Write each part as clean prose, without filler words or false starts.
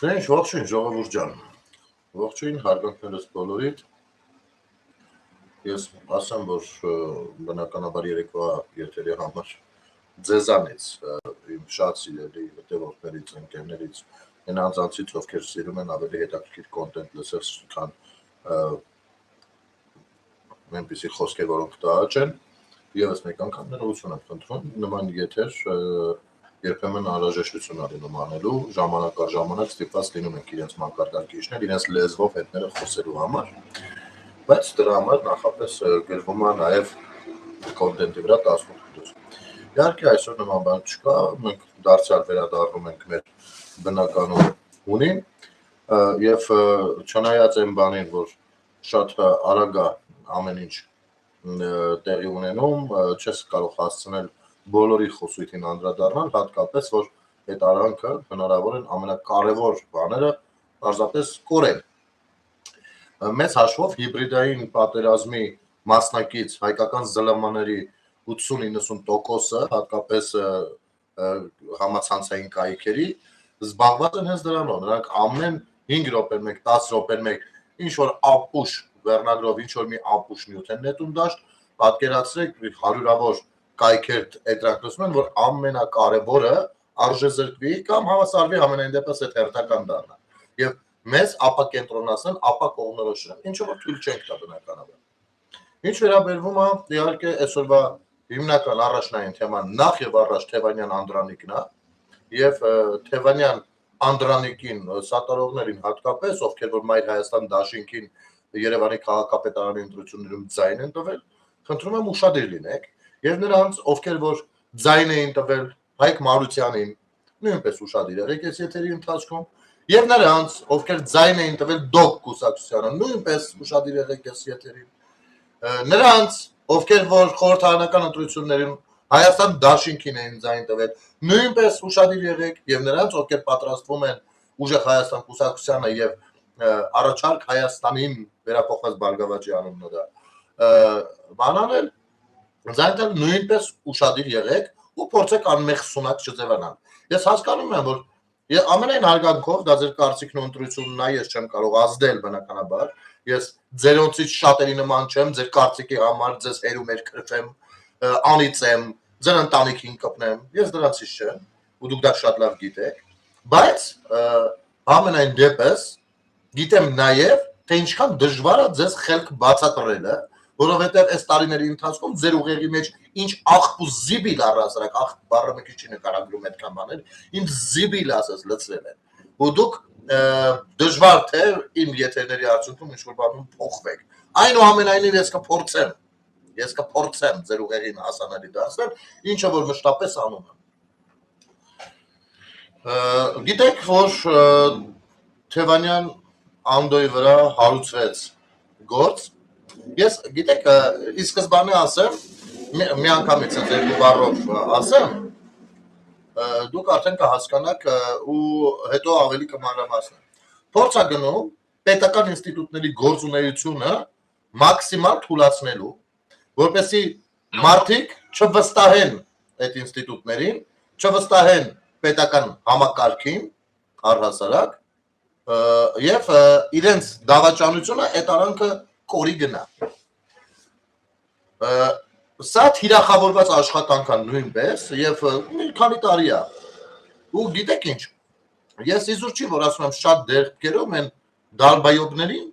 Քրինչ ողջույն ժողովուրդ ջան, ողջույն հարգանքներս բոլորիդ, ես ասեմ, որ բնականաբար երեկվա եթերի համար ձեզանից, իմ շատ սիրելի հետևորդներից, ընկերներից, այն անձանցից, ովքեր սիրում են ավելի հետաքրքիր կոնտենտ լսել, քան այնպիսի խոսքեր, որոնք տհաճ են, ևս մեկ անգամ ներողություն եմ խնդրում, նման եթեր երբեմն անհրաժեշտություն ալինում անելու, ժամանակ առ ժամանակ ստիպված լինում ենք իրենց մանկարգարկիչներ, իրենց լեզվով հետները խոսելու համար, բայց դրա համար նախապես գրվում է նաև կոնտենտի վրա 18+։ Իհարկե այսօր նման բան չկա, մենք դարձյալ վերադառնում ենք մեր բնականոն հունին եւ չնայած այն բանին, որ շատ արագ է ամեն ինչ տեղի ունենում, չես կարող հասցնել բոլորի խոսույթին անդրադառնալ, հատկապես որ այդ արանքը հնարավոր են ամենակարևոր բաները պարզապես կորել։ Մեծ հաշվով հիբրիդային պատերազմի մասնակից հայկական ԶԼՄ-ների 80-90%-ը, հատկապես համացանցային կայքերի, զբաղված են հենց դրանով, նրանք ամեն 5 րոպեն մեկ, 10 րոպեն մեկ, ինչ-որ ապուշ վերնագրով, ինչ-որ մի ապուշ նյութ են նետում դաշտ, պատկերացրեք հարյուրավոր կայքեր էտրանք լսում են, որ ամենակարևորը արժեզրկվի կամ հավասարվի ամենայն դեպս այդ հերթական դառնա եւ մեզ ապակենտրոնացնեն, ապակողմնորոշեն, ինչը որ թույլ չենք տա բնականաբար։ Ինչ վերաբերվում է իհարկե այսօրվա հիմնական առաջնային թեման նախ եւ առաջ Թևանյան Անդրանիկն է եւ Թևանյան Անդրանիկին սատարողներին հատկապես, ովքեր որ Մայր Հայաստան դաշինքին Երևանի քաղաքապետարանի ընտրություններում ձայն են տվել, խնդրում եմ ուշադիր լինեք եւ նրանց, ովքեր որ ձայն էին տվել Հայկ Մարությանին, նույնպես ուշադիր եղեք այս եթերի ընթացքում, եւ նրանց, ովքեր ձայն էին տվել Դոկ կուսակցությանը, նույնպես ուշադիր եղեք այս եթերին, նրանց, ովքեր որ խորհրդարանական ընտրություններին Հայաստան դաշինքին էին ձայն տվել, նույնպես ուշադիր եղեք եւ նրանց, ովքեր պատրաստվում են Ուժեղ Հայաստան կուսակցությանը եւ Առաջարկ Հայաստանին վերափոխված Բարգավաճի անունն է դա բանանել, ձայնտել նույնպես ուշադիր եղեք ու փորձեք անմեղսունակ չձևանալ։ Ես հասկանում եմ, որ ամենայն հարգանքով դա ձեր կարծիքն ու ընտրությունն է, ես չեմ կարող ազդել բնականաբար, ես ձերոնցից շատերի նման չեմ, ձեր կարծիքի համար ձեզ հերում երկրվեմ, անիծեմ, ձեր ընտանիքին կպնեմ, ես դրանցից չեմ, ու դուք դա շատ լավ գիտեք, բայց ամենայն դեպս գիտեմ նաև, թե ինչքան դժվար է ձեզ խելք բացատրելը, որովհետև այս տարիների ընթացքում ձեր ուղեղի մեջ ինչ աղբ ու զիբիլ առասարակ, աղբ բառը մի քիչ չի նկարագրում այդքան բաներ, ինչ զիբիլ ասես լցրել են, ու դուք դժվար թե իմ եթերների արդյունքում ինչ-որ բանում փոխվեք, այնուամենայնիվ ես կփորձեմ ձեր ուղեղին հասանելի դարձնել, ինչը որ մշտապես անում եմ։ Գիտեք, որ Թևանյան Անդոյի վրա հարուցվեց գործ, ես գիտեք, ի սկզբանե ասեմ, մի անգամից ես երկու բառով ասեմ, դուք արդեն կհասկանաք ու հետո ավելի կմանրամասնեմ։ Փորձ է գնում պետական ինստիտուտների գործունեությունը մաքսիմալ թուլացնելու, որպեսզի մարդիկ չվստահեն այդ ինստիտուտներին, չվստահեն պետական համակարգին, առհասարակ, եւ իրենց դավաճանությունը այդ արանքը կորի գնա։ Սա թիրախավորված աշխատանք է նույնպես եւ մի քանի տարի է։ Ու գիտեք ինչ, ես իզուր չի որ ասում եմ շատ դեպքերում են դալբայոբներին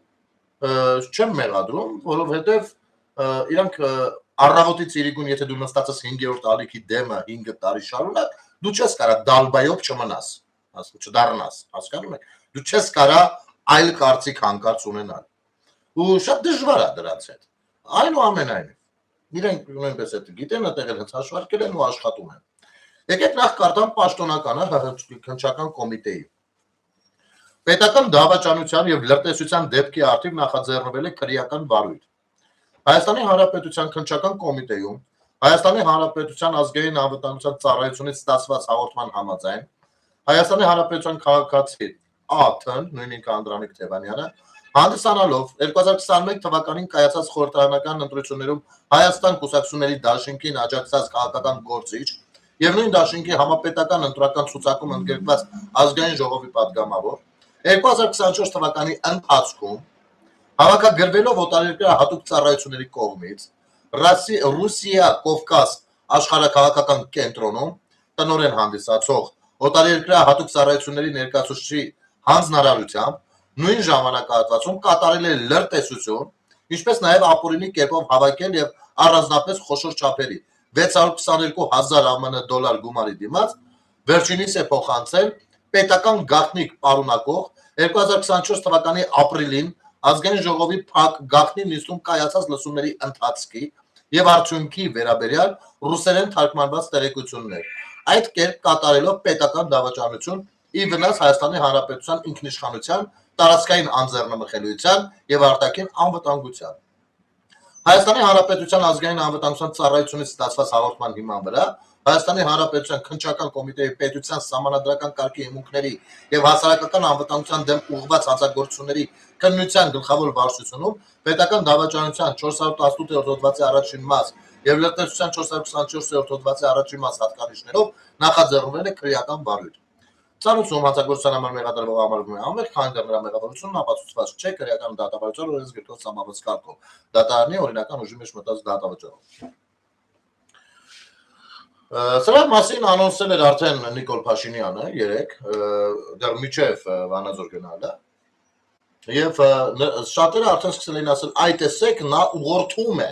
չեմ մեղադրում, որովհետեւ իրանք առավոտից իրիկուն, եթե դու նստած ես 5-րդ ալիքի դեմը 5 տարի շարունակ, դու չես կարա դալբայոբ չմնաս, չդառնաս, հասկանում եք։ Դու չես կարա այլ կարծիք հանկարծ ունենալ։ Ու շատ դժվար է դրանց հետ։ Այնուամենայնիվ, իրենք նույնպես այդ գիտեն, այդտեղ հենց հաշվարկել են ու աշխատում են։ Եկեք նախ կարտամ պաշտոնականը քննչական կոմիտեի։ Պետական դավաճանության եւ լրտեսության դեպքի արդիվ նախաձեռնվել է քրեական վարույթ։ Հայաստանի Հանրապետության քննչական կոմիտեում Հայաստանի Հանրապետության ազգային անվտանգության ծառայությունից ստացված հաղորդման համաձայն Հայաստանի Հանրապետության քաղաքացի ԱԹ-ն, նույնիսկ Անդրանիկ Թևանյանը, հանդիսանալով 2021 թվականին կայացած խորհրդարանական ընտրություններում Հայաստան կուսակցությունների դաշինքին աջակցած քաղաքական գործիչ եւ նույն դաշինքի համապետական ընտրական ցուցակում ընդգրկված ազգային ժողովի պատգամավոր 2024 թվականի ընթացքում հավաքագրվելով օտարերկրյա հատուկ ծառայությունների կողմից Ռուսիա Կովկաս աշխարհաքաղաքական կենտրոնում տնօրեն հանդիսացող օտարերկրյա հատուկ ծառայությունների ներկայացուցիչի հանձնարարությամբ նույն ժամանակահատվածում կատարել է լրտեսություն, ինչպես նաև ապօրինի կերպով հավաքել եւ առանձնապես խոշոր չափերի 622,000 ԱՄՆ դոլար գումարի դիմաց վերջինիս է փոխանցել պետական գաղտնիք պարունակող 2024 թվականի ապրիլին ազգային ժողովի փակ գաղտնի նիստում կայացած լսումների ընթացքի եւ արդյունքի վերաբերյալ ռուսերեն թարգմանված տեղեկություններ, այդ կերպ կատարելով պետական դավաճանություն ի վնաս Հայաստանի Հանրապետության ինքնիշխանության, տարածքային անձեռնմխելիության եւ արտաքին անվտանգության։ Հայաստանի Հանրապետության ազգային անվտանգության ծառայությունից ստացված հաղորդման հիման վրա Հայաստանի Հանրապետության քննչական կոմիտեի պետության սահմանադրական կարգի հիմունքների եւ հասարակական անվտանգության դեմ ուղղված հանցագործությունների քննության գլխավոր վարչությունում պետական դավաճանության 418-րդ հոդվածի առաջին մաս եւ լրտեսության 424-րդ հոդվածի առաջին մաս հատկանիշներով նախաձեռնվել է քրեական վարույթ։ Ծառայություն հանցագործության համար մեղադրվող համարվում է անվերջ, քանի դեռ նրա մեղադրությունն ապացուցված չէ քրեական դատավարության օրենսգրքով սահմանված կարգով, դատարանի օրինական ուժի մեջ մտած դատավճռով։ Սրա մասին անոնսել էր արդեն Նիկոլ Փաշինյանը երեք, դեռ միջև Վանաձոր գնալը, եւ շատերը արդեն սկսել են ասել, այ տեսեք, նա ուղղորդում է։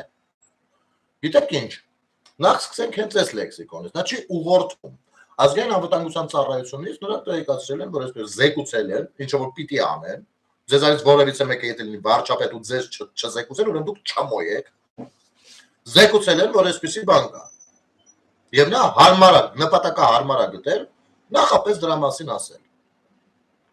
Գիտեք ինչ, նախ սկսենք հենց այս լեքսիկոնից, նա չի ուղղորդում։ Ազգային անվտանգության ծառայությունից նրանք տեղեկացրել են, որ այսպես զեկուցել են, ինչը որ պիտի անեն, ձեզանից որևիցե մեկը եթե լինի վարչապետ ու ձեզ չզեկուցել, ուրեմն դուք չամոյեք։ Զեկուցել են, որ այսպեսի բան կա։ Եվ նա նպատակահարմար է գտել նախապես դրա մասին ասել։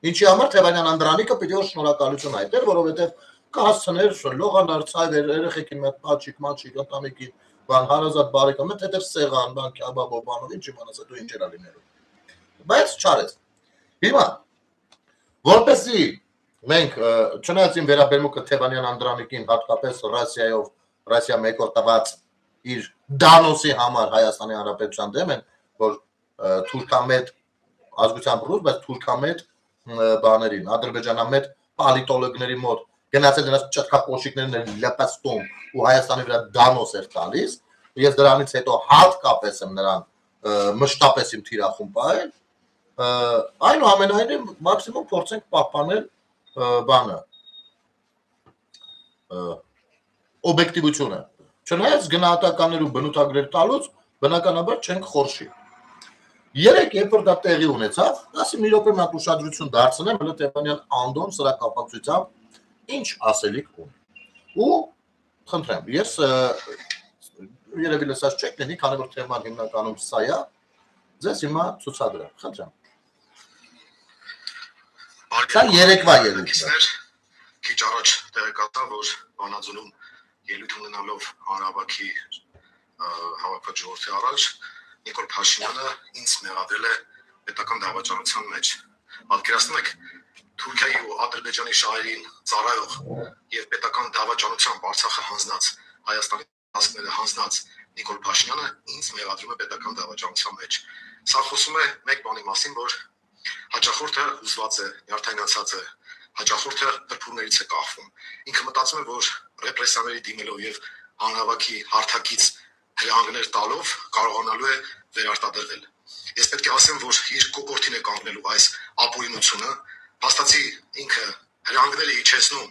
Ինչի համար Թևանյան Անդրանիկը պիտի որ շնորհակալություն հայտներ, որովհետև կհասցներ լողանար ցայր երեխեքին մի հատ պաչիկ, ընտանիքին, բան հարազատ բարեկամ, հետև սեղան, բան քյաբաբով, բանով, ինչ իմանաս, դու ինչ էլա լինելու։ Բայց չարեց։ Հիմա որպեսզի մենք չնայած իմ վերաբերմունքը Թևանյան Անդրանիկին հատկապես Ռուսիա մեկօրտված իր դանոսի համար Հայաստանի Հանրապետության դեմ են, որ թուրքամետ ազգությամբ ռուս, բայց թուրքամետ բաներին, ադրբեջանամետ պոլիտոլոգների մոտ գնացել նրանց ճտկապոշիկներն լպստում ու Հայաստանի վրա դանոս էր տալիս, ես դրանից հետո հատկապես եմ նրան մշտապես իմ թիրախում պահել, այնուամենայնիվ մաքսիմում փորձենք պահպանել բանը օբյեկտիվությունը։ Չնայած գնահատականներ ու բնութագրեր տալուց բնականաբար չենք խորշի։ Երեք երբ որ դա տեղի ունեցավ, ասի մի րոպե մատ ուշադրություն դարձնեմ հələ Թևանյան Անդոն սրա կապակցությամբ ինչ ասելիք ունի։ Ու խնդրեմ, ես երևի լսած չեք լինի, քանի որ թեման հիմնականում սա է, ձեզ հիմա ցուցադրեմ, խնդրեմ։ Դա երեկվա ելույթն է։ Քիչ առաջ տեղեկացա, որ Վանաձորում ելույթ ունենալով հանրավաքի հավաքված ժողովրդի առաջ Նիկոլ Փաշինյանը ինձ մեղադրել է պետական դավաճանության մեջ։ Պատկերացնում եք, Թուրքիայի ու Ադրբեջանի շահերին ծառայող եւ պետական դավաճանությամբ Արցախը հանձնած, Հայաստանի ազգները հանձնած Նիկոլ Փաշինյանը ինձ մեղադրում է պետական դավաճանության մեջ։ Սա խոսում է մեկ բանի մասին, որ հաճախորդը հուզված է, նյարդայնացած է, հաճախորդը դրփուրներից է կախվում։ Ինքը մտածում է, որ ռեպրեսիաների դիմելով եւ հանրավաքի հարթակից հրահանգներ տալով կարողանալու է վերարտադրվել։ Ես պետք է ասեմ, որ իր կոկորտին է կանգնելու այս ապօրինությունը, փաստացի ինքը հրահանգները իջեցնում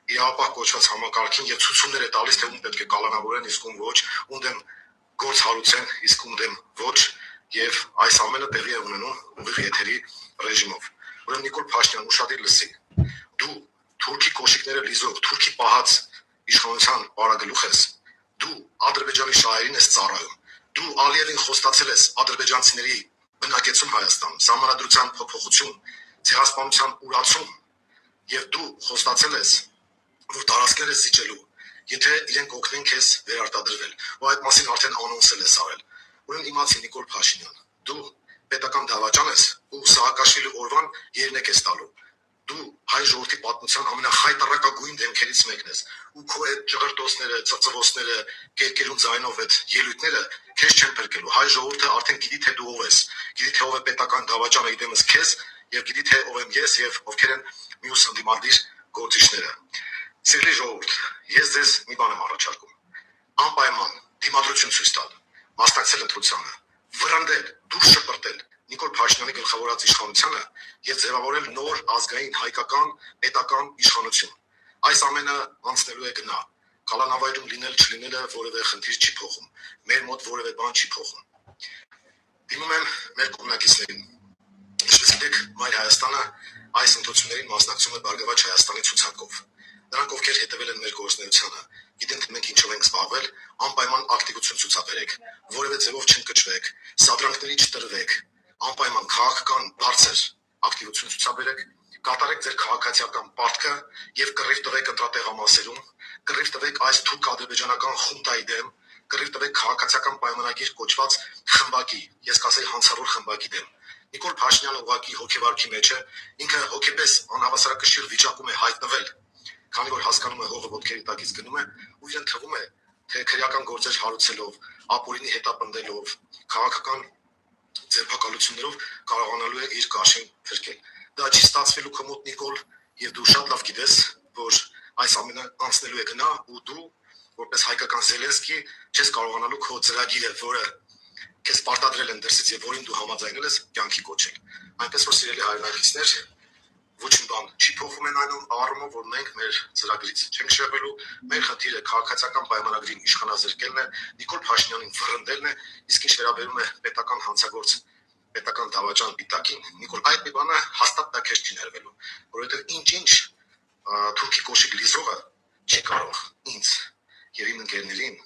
իրավապահ կոչված համակարգին եւ ցուցումներ է տալիս, թե ում պետք է կալանավորեն, իսկ ում ոչ, ում դեմ գործ հարուցեն, իսկ ում դեմ ոչ, եւ այս ամենը տեղի է ունենում ուղիղ եթերի ռեժիմով։ Ուրեմն Նիկոլ Փաշինյան ուշադիր լսի։ Դու թուրքի կոշիկները լիզող, թուրքի պահած իշխանության բարագլուխ ես։ Դու Ադրբեջանի շահերին ես ծառայում։ Դու Ալիևին խոստացել ես ադրբեջանցիների բնակեցում Հայաստանում, սահմանադրության փոփոխություն, ցեղասպանության ուրացում, եւ դու խոստացել ես, որ տարածքներ ես զիջելու, եթե իրենք օգնեն քեզ վերարտադրվել։ Ու այդ մասին արդեն անոնսել ես արել։ Ուրեմն իմացի Նիկոլ Փաշինյան, դու պետական դավաճան ես ու Սահակաշվիլի օրվան երնեք ես տալու։ Դու հայ ժողովրդի պատմության ամենախայտարակագույն դեմքերից մեկն ես ու քո այդ ճղրտոցները, ծծվոցները, կերկերուն ձայնով այդ ելույթները քեզ չեն փրկելու։ Հայ ժողովուրդը արդեն գիտի թե դու ով ես, գիտի թե ով է պետական դավաճանը իդեմս քեզ եւ գիտի թե ով եմ ես եւ ովքեր են մյուս ընդդիմադիր գործիչները։ Սիրելի ժողովուրդ, ես ձեզ մի բան եմ առաջարկում։ Անպայման դիմադրություն ցույց տալ, մասնակցել ընտրությանը, վրընդել, դուրս շպրտել Նիկոլ Փաշինյանի գլխավորած իշխանությանը եւ ձևավորել նոր ազգային հայկական պետական իշխանություն։ Այս ամենը անցնելու է գնա։ Կալանավայրում լինել չլինելը որևէ խնդիր չի փոխում։ Մեր մոտ որևէ բան չի փոխում։ Դիմում եմ մեր կողմնակիցներին։ Ինչպես Մայր Հայաստանը այս ընտրություններին մասնակցում է Բարգավաճ Հայաստանի ցուցակով։ Նրանք, ովքեր հետևել են մեր գործունեությանը, գիտեն թե մենք ինչով ենք զբաղվել, անպայման ակտիվություն ցուցաբերեք, որևէ ձևով չընկճվեք, սադրանքների չտրվեք, անպայման քաղաքական բարձր ակտիվություն ցուցաբերեք, կատարեք ձեր քաղաքացիական պարտքը եւ կռիվ տվեք ընտրատեղամասերում, կռիվ տվեք այս թուրք-ադրբեջանական խունտայի դեմ, կռիվ տվեք քաղաքացիական պայմանագիր կոչված խմբակի, ես կասեի հանցավոր խմբակի դեմ։ Նիկոլ Փաշինյանը ուղղակի հոգեվարքի մեջ է, ինքը հոգեպես անհավասարակշիռ վիճակում է հայտնվել, քանի որ հասկանում է հողը ոտքերի տակից գնում է ու իրեն թվում է, թե քրեական գործեր հարուցելով, ապօրինի հետապնդելով, քաղաքական ձերբակալություններով կարողանալու է իր կաշին փրկել։ Դա չի ստացվելու քո մոտ Նիկոլ, եւ դու շատ լավ գիտես, որ այս ամենը անցնելու է գնա ու դու որպես հայկական Զելենսկի չես կարողանալու քո ծրագիրը, որը քեզ պարտադրել են դրսից եւ որին դու համաձայնել ես, կյանքի կոչել։ Այնպես որ սիրելի հայրենակիցներ, ոչինչ բան չի փոխվում են այն առումով, որ մենք մեր ծրագրից չենք շեղվելու, մեր խնդիրը քաղաքացիական պայմանագրին իշխանազրկելն է, Նիկոլ Փաշինյանին վռնդելն է, իսկ ինչ վերաբերում է պետական հանցագործ, պետական դավաճան պիտակին, Նիկոլ, այդ մի բանը հաստատ դա քեզ չի ներվելու, որովհետեւ ինչ թուրքի կոշիկ լիզողը չի կարող ինձ եւ իմ ընկերներին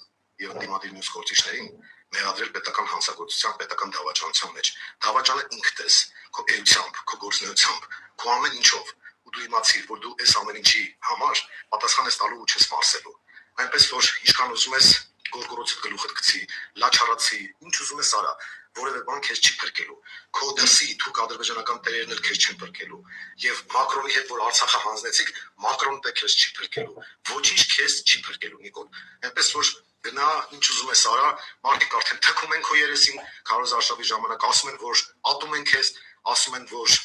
եւ ընդդիմադիր մյուս գործիչներին մեղադրել պետական հանցագործության, պետական դավաճանության մեջ։ Դավաճանը ինքդ ես, քո էությամբ, քո գործունեությամբ, քո ամեն ինչով, ու դու իմացիր, որ դու այս ամեն ինչի համար պատասխան ես տալու ու չես մարսելու։ Այնպես որ ինչքան ուզում ես գորգորոցդ գլուխդ գցի, լաչարացի, ինչ ուզում ես արա, որևէ բան քեզ չի փրկելու։ Քո դրսի թուրք-ադրբեջանական տերերն էլ քեզ չեն փրկելու։ Եվ Մակրոնի հետ որ Արցախը հանձնեցիք, Մակրոնը դե քեզ չի փրկելու։ Ոչինչ քեզ չի փրկելու, Նիկոլ։ Այնպես որ գնա, ինչ ուզում ես արա, մարդիկ արդեն թքում են քո երեսին, Քարոզ Արշավի ժամանակ ասում են, որ ատում են քեզ, ասում են, որ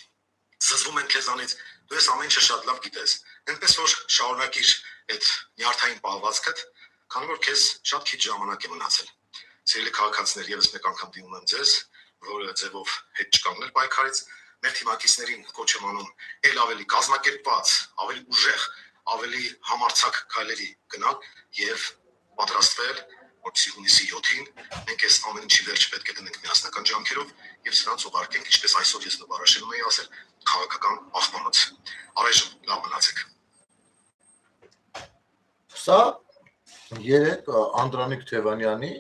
զզվում են քեզանից, դու ես ամեն ինչը շատ լավ գիտես։ Այնպես որ շարունակիր այդ նյարդային պահվածքդ, քանի որ քեզ շատ քիչ ժամանակ է մնացել։ Սիրելի քաղաքացիներ, եւս մեկ անգամ դիմում եմ ձեզ, որ ձևով հետ չկանգնել պայքարից, մեր թիմակիցներին կոչ եմ անում ել ավելի կազմակերպված, ավելի ուժեղ, ավելի համարձակ քայլերի գնալ եւ պատրաստվել, որպեսզի հունիսի 7-ին մենք այս ամեն ինչի վերջ պետք է դնենք միասնական ջանքերով եւ սրանց ուղարկենք, ինչպես այսօր ես նվարաշենում եի ասել, քաղաքական աղբանոց։ Առայժմ լավ մնացեք։ Սա երեք Անդրանիկ Թևանյանի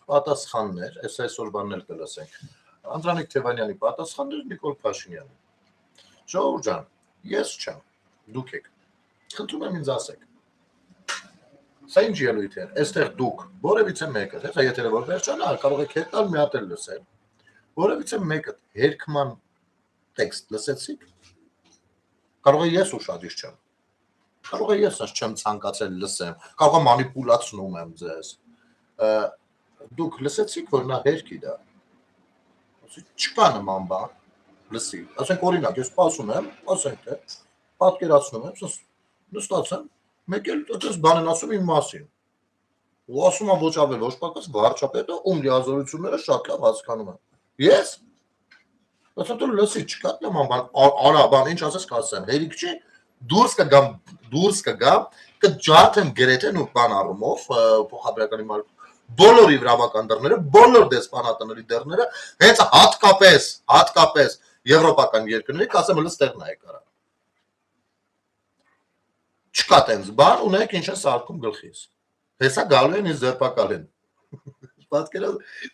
պատասխաններ, այսօր բաններ կլսենք։ Անդրանիկ Թևանյանի պատասխաններ Նիկոլ Փաշինյանի։ Ժողովուրդ ջան, ես չեմ, դուք եք։ Խնդրում եմ ինձ ասեք։ Սա ինչ ելույթ է։ Այստեղ դուք որևիցե մեկը, թե եթե որ վերջանա, կարող եք հետ տալ մի հատ էլ լսել։ Որևիցե մեկը հերքման տեքստ լսեցիք։ Կարող է ես ուշադիր չեմ։ Կարող է ես չեմ ցանկացել լսեմ, կարող է մանիպուլացնում եմ ձեզ։ Դուք լսեցիք, որ նա հերքի դա։ Չկա նման բան, լսի։ Ասենք օրինակ, ես ասում եմ, ասենք թե պատկերացնում եմ, նստած եմ, մեկ էլ այդպես բան են ասում իմ մասին։ Ու ասում եմ ոչ ավել, ոչ պակաս վարչապետը, ում լիազորությունները շատ լավ հասկանում եմ։ Ես ասեմ դու լսի, չկա նման բան, արա, բան ինչ ասես կասեմ, հերիք չի, դուրս կգամ, կջաթեմ գրեթե ու բան առումով, փոխաբերականի մարդ բոլոր իրավական դռները, բոլոր դեսպանատների դռները, հենց հատկապես եվրոպական երկրների, կասեմ լստեղ նայեք արա։ Չկա տենց բան, ունեք ինչ է սարքում գլխիս։ Հեսա գալու են ինձ ձերբակալեն։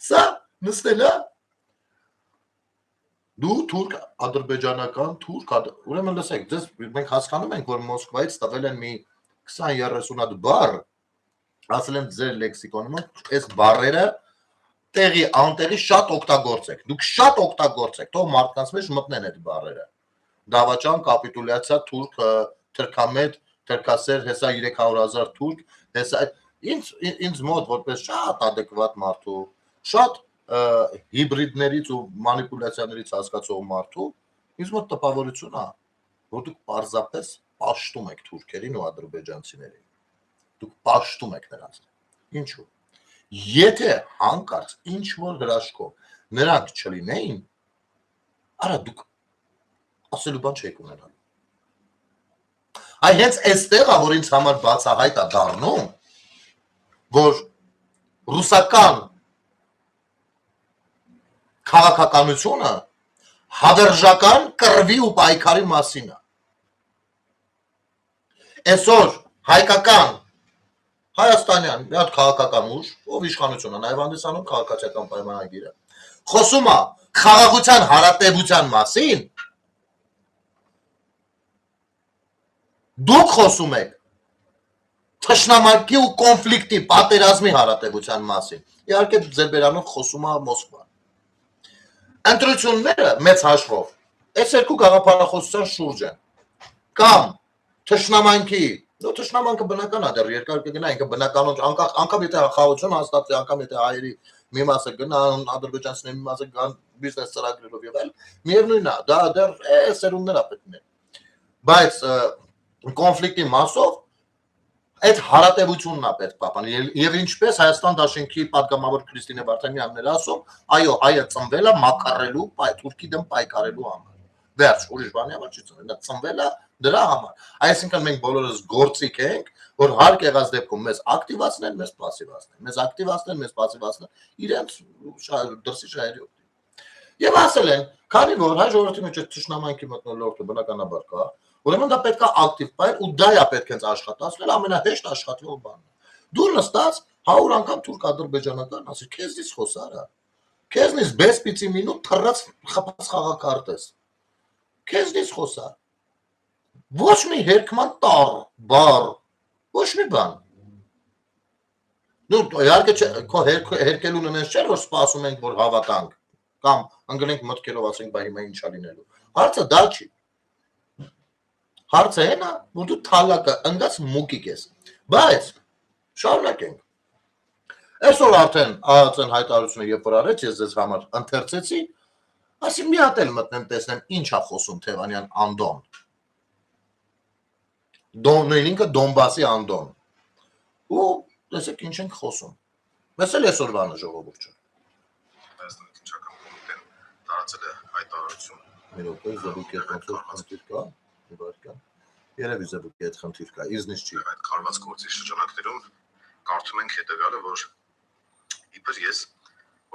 Սա նստել է։ Դու թուրք-ադրբեջանական, ուրեմն լսեք, ձեզ մենք հասկանում ենք, որ Մոսկվայից տվել են մի 20-30 հատ բառ, ասել են ձեր լեքսիկոնում, այս բառերը տեղի անտեղի շատ օգտագործեք, դուք շատ օգտագործեք, թող մարդկանց մեջ մտնեն այդ բառերը։ Դավաճան, կապիտուլյացիա, թուրք, թրքամետ, թրքասեր, հեսա 300,000 թուրք, հեսա ինձ մոտ որպես շատ ադեկվատ մարդու, շատ հիբրիդներից ու մանիպուլյացիաներից հասկացող մարդու, Ինձ մոտ տպավորություն է, որ դուք պարզապես պաշտում եք թուրքերին ու ադրբեջանցիներին։ Դուք պաշտում եք նրանց։ Ինչու՞։ Եթե հանկարծ ինչ որ հրաշքով նրանք չլինեին, արա դուք ասելու բան չեք ունենալ։ Այ հենց այստեղ է, որ ինձ համար բացահայտ է դառնում, որ ռուսական քաղաքականությունը հավերժական կռվի ու պայքարի մասին է։ Այսօր հայկական հայաստանյան մի հատ քաղաքական ուժ, ով իշխանություն է, նաև հանդիսանում քաղաքացիական պայմանագիրը, խոսում է խաղաղության հարատևության մասին, դուք խոսում եք թշնամակի ու կոնֆլիկտի պատերազմի հարատևության մասին։ Իհարկե ձեր բերանով խոսում է Մոսկվան։ Ընտրությունները մեծ հաշվով այս երկու գաղափարախոսության շուրջ են։ Կամ թշնամանքի, թշնամանքը բնական է, դեռ երկար կգնա, ինքը բնականոն անգամ եթե խաղաղություն հաստատվի, անգամ եթե հայերի մի մասը գնան, ադրբեջանցիների մի մասը գան բիզնես ծրագրերով եւ այլ, միևնույնն է, դա դեռ սերունդներ է պետք է։ Բայց կոնֆլիկտի մասով այդ հարատևությունն է պետք պահպանել եւ ինչպես Հայաստան Դաշինքի պատգամավոր Քրիստինե Վարդանյանն էր ասում, այո, հայը ծնվել է մակարելու, թուրքի դեմ պայքարելու համար։ Վերջ, ուրիշ բանի համար չի ծնվել, նա ծնվել է դրա համար։ Այսինքն մենք բոլորս գործիք ենք, որ հարկ եղած դեպքում մեզ ակտիվացնեն, մեզ պասիվացնեն, մեզ ակտիվացնեն, մեզ պասիվացնեն, իրենց դրսի շահերի օգտին։ Եվ ասել են, քանի որ հայ ժողովրդի մեջ թշնամանքի մթնոլորտը բնականաբար կա, ուրեմն դա պետք է ակտիվ բայ ու դա է պետք հենց աշխատացնել ամենահեշտ աշխատվող բանը։ Դու նստած 100 անգամ թուրք-ադրբեջանական ասի, քեզնից խոսարա։ Քեզնից բեսպիցի մինուտ թռած խփած խաղակարտես։ Քեզնից խոսա։ Ոչ մի հերքման տառ, բառ, ոչ մի բան։ Դու իհարկե քո հերքելուն նենց չէ, որ սպասում ենք, որ հավատանք, կամ ընկնենք մտքերով ասենք, բայ հիմա ինչա լինելու։ Հարցը դա չի։ Հարցը այն է, որ դու թալակը ընկած մուկիկ ես։ Բայց շարունակենք։ Այսօր արդեն ԱԱԾ-ն հայտարարությունը երբ որ արեց, ես ձեզ համար ընթերցեցի, ասի մի հատ էլ մտնեմ տեսնեմ ինչ է խոսում Թևանյան Անդոն։ Նույն ինքը Դոնբասի Անդոն։ Ու տեսեք ինչ ենք խոսում։ Մեզ էլ այսօր բանը ժողովուրդ չէ։ Հայաստանի քննչական կոմիտեն տարածել է հայտարարություն։ Մի րոպե, Զեբուկի հետ խնդիր կա, իբրական։ Երևի Զեբուկի հետ խնդիր կա, իզնից չի։ Այդ կարված գործի շրջանակներում կարդում ենք հետևյալը, որ իբր ես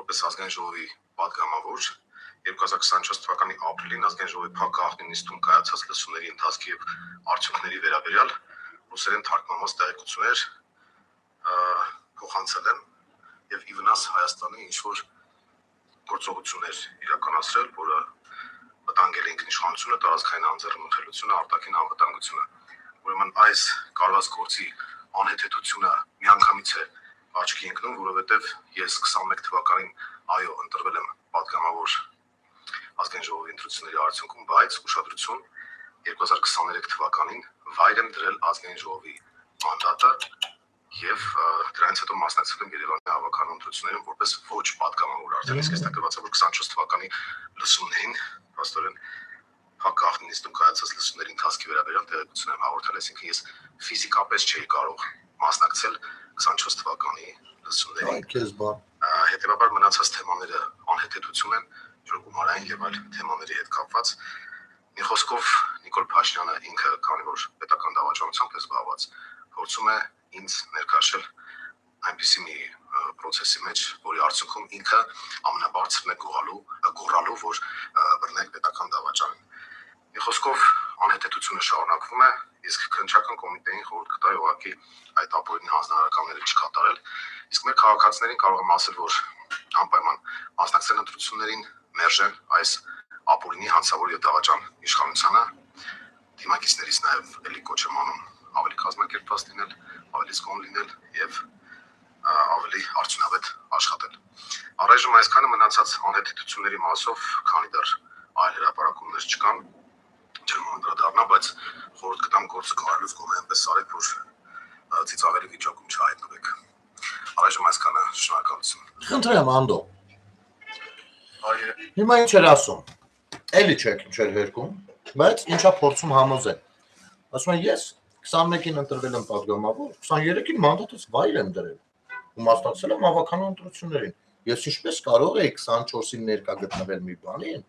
որպես ազգային ժողովի պատգամավոր 2024 թվականի ապրիլին ազգային ժողովի փակ գաղտնի նիստում կայացած լսումների ընթացքի եւ արդյունքների վերաբերյալ ռուսերեն թարգմանված տեղեկություններ փոխանցել եմ եւ ի վնաս Հայաստանի ինչ որ գործողություններ իրականացրել, որը վտանգել է ինքնիշխանությունը, տարածքային անձեռնունքելությունը, արտաքին անվտանգությունը։ Ուրեմն այս կարված գործի անհեթեթությունը միանգամից է աչքի ընկնում, որովհետև ես 21 թվականին այո ընտրվել եմ պատգամավոր ազգային ժողովի ընտրությունների արդյունքում, բայց ուշադրություն 2023 թվականին վայր եմ դրել ազգային ժողովի մանդատը եւ դրանից հետո մասնակցել եմ Երևանի հավաքական ընտրություններին որպես ոչ պատգամավոր արդեն իսկ ստեղծված է որ 24 թվականի լսումներին հաստորեն հակախնի նիստում կայացած լսումների ընթացքի վերաբերյալ տեղեկություն եմ հաղորդել, այսինքն ես ֆիզիկապես չէի կարող մասնակցել 24 թվականի լսումներին։ Հետևաբար մնացած թեմաները անհեթեթություն են, ժողովրդային եւ այլ թեմաների հետ կապված։ Մի խոսքով Նիկոլ Փաշինյանը ինքը, քանի որ պետական դավաճանությամբ է զբաղված, փորձում է ինձ ներկայացնել այնպիսի մի process-ի մեջ, որի արդյունքում ինքը ամենաբարձրն է գոռալու, որ բռնեք պետական դավաճանին։ Մի խոսքով անհեթեթությունը շարունակվում է, իսկ քննչական կոմիտեին խորհուրդ կտայի ուղղակի այդ ապօրինի հանձնարարականները չկատարել, իսկ մեր քաղաքացիներին կարող եմ ասել, որ անպայման մասնակցել ընտրություններին, մերժել այս ապօրինի հանցավոր եւ դավաճան իշխանությանը, դիմակիցներից նաեւ էլի կոչ եմ անում ավելի կազմակերպված լինել, ավելի զգոն լինել եւ ավելի արդյունավետ աշխատել։ Առայժմ այսքանը մնացած անհեթեթությունների մասով, քանի դեռ այլ հրապարակումներ չկան, չեմ անդրադառնա, բայց խորհուրդ կտամ գործը կարելուց գոնե այնպես արեք, որ ծիծաղելի վիճակում չհայտնվեք։ Առայժմ այսքանը, շնորհակալություն։ Խնդրեմ Անդո։ Այո։ Հիմա ինչ էր ասում։ Էլի չեք չէր հերքում, բայց ինչա փորձում համոզել։ Ասում եմ ես 21-ին ընտրվել եմ падգամավոր, 23-ին մանդատս վայր եմ դրել։ Ու մասնակցել եմ ավականու ընտրություններին։ Ես ինչպես կարող էի 24-ին ներկա գտնվել մի բանին,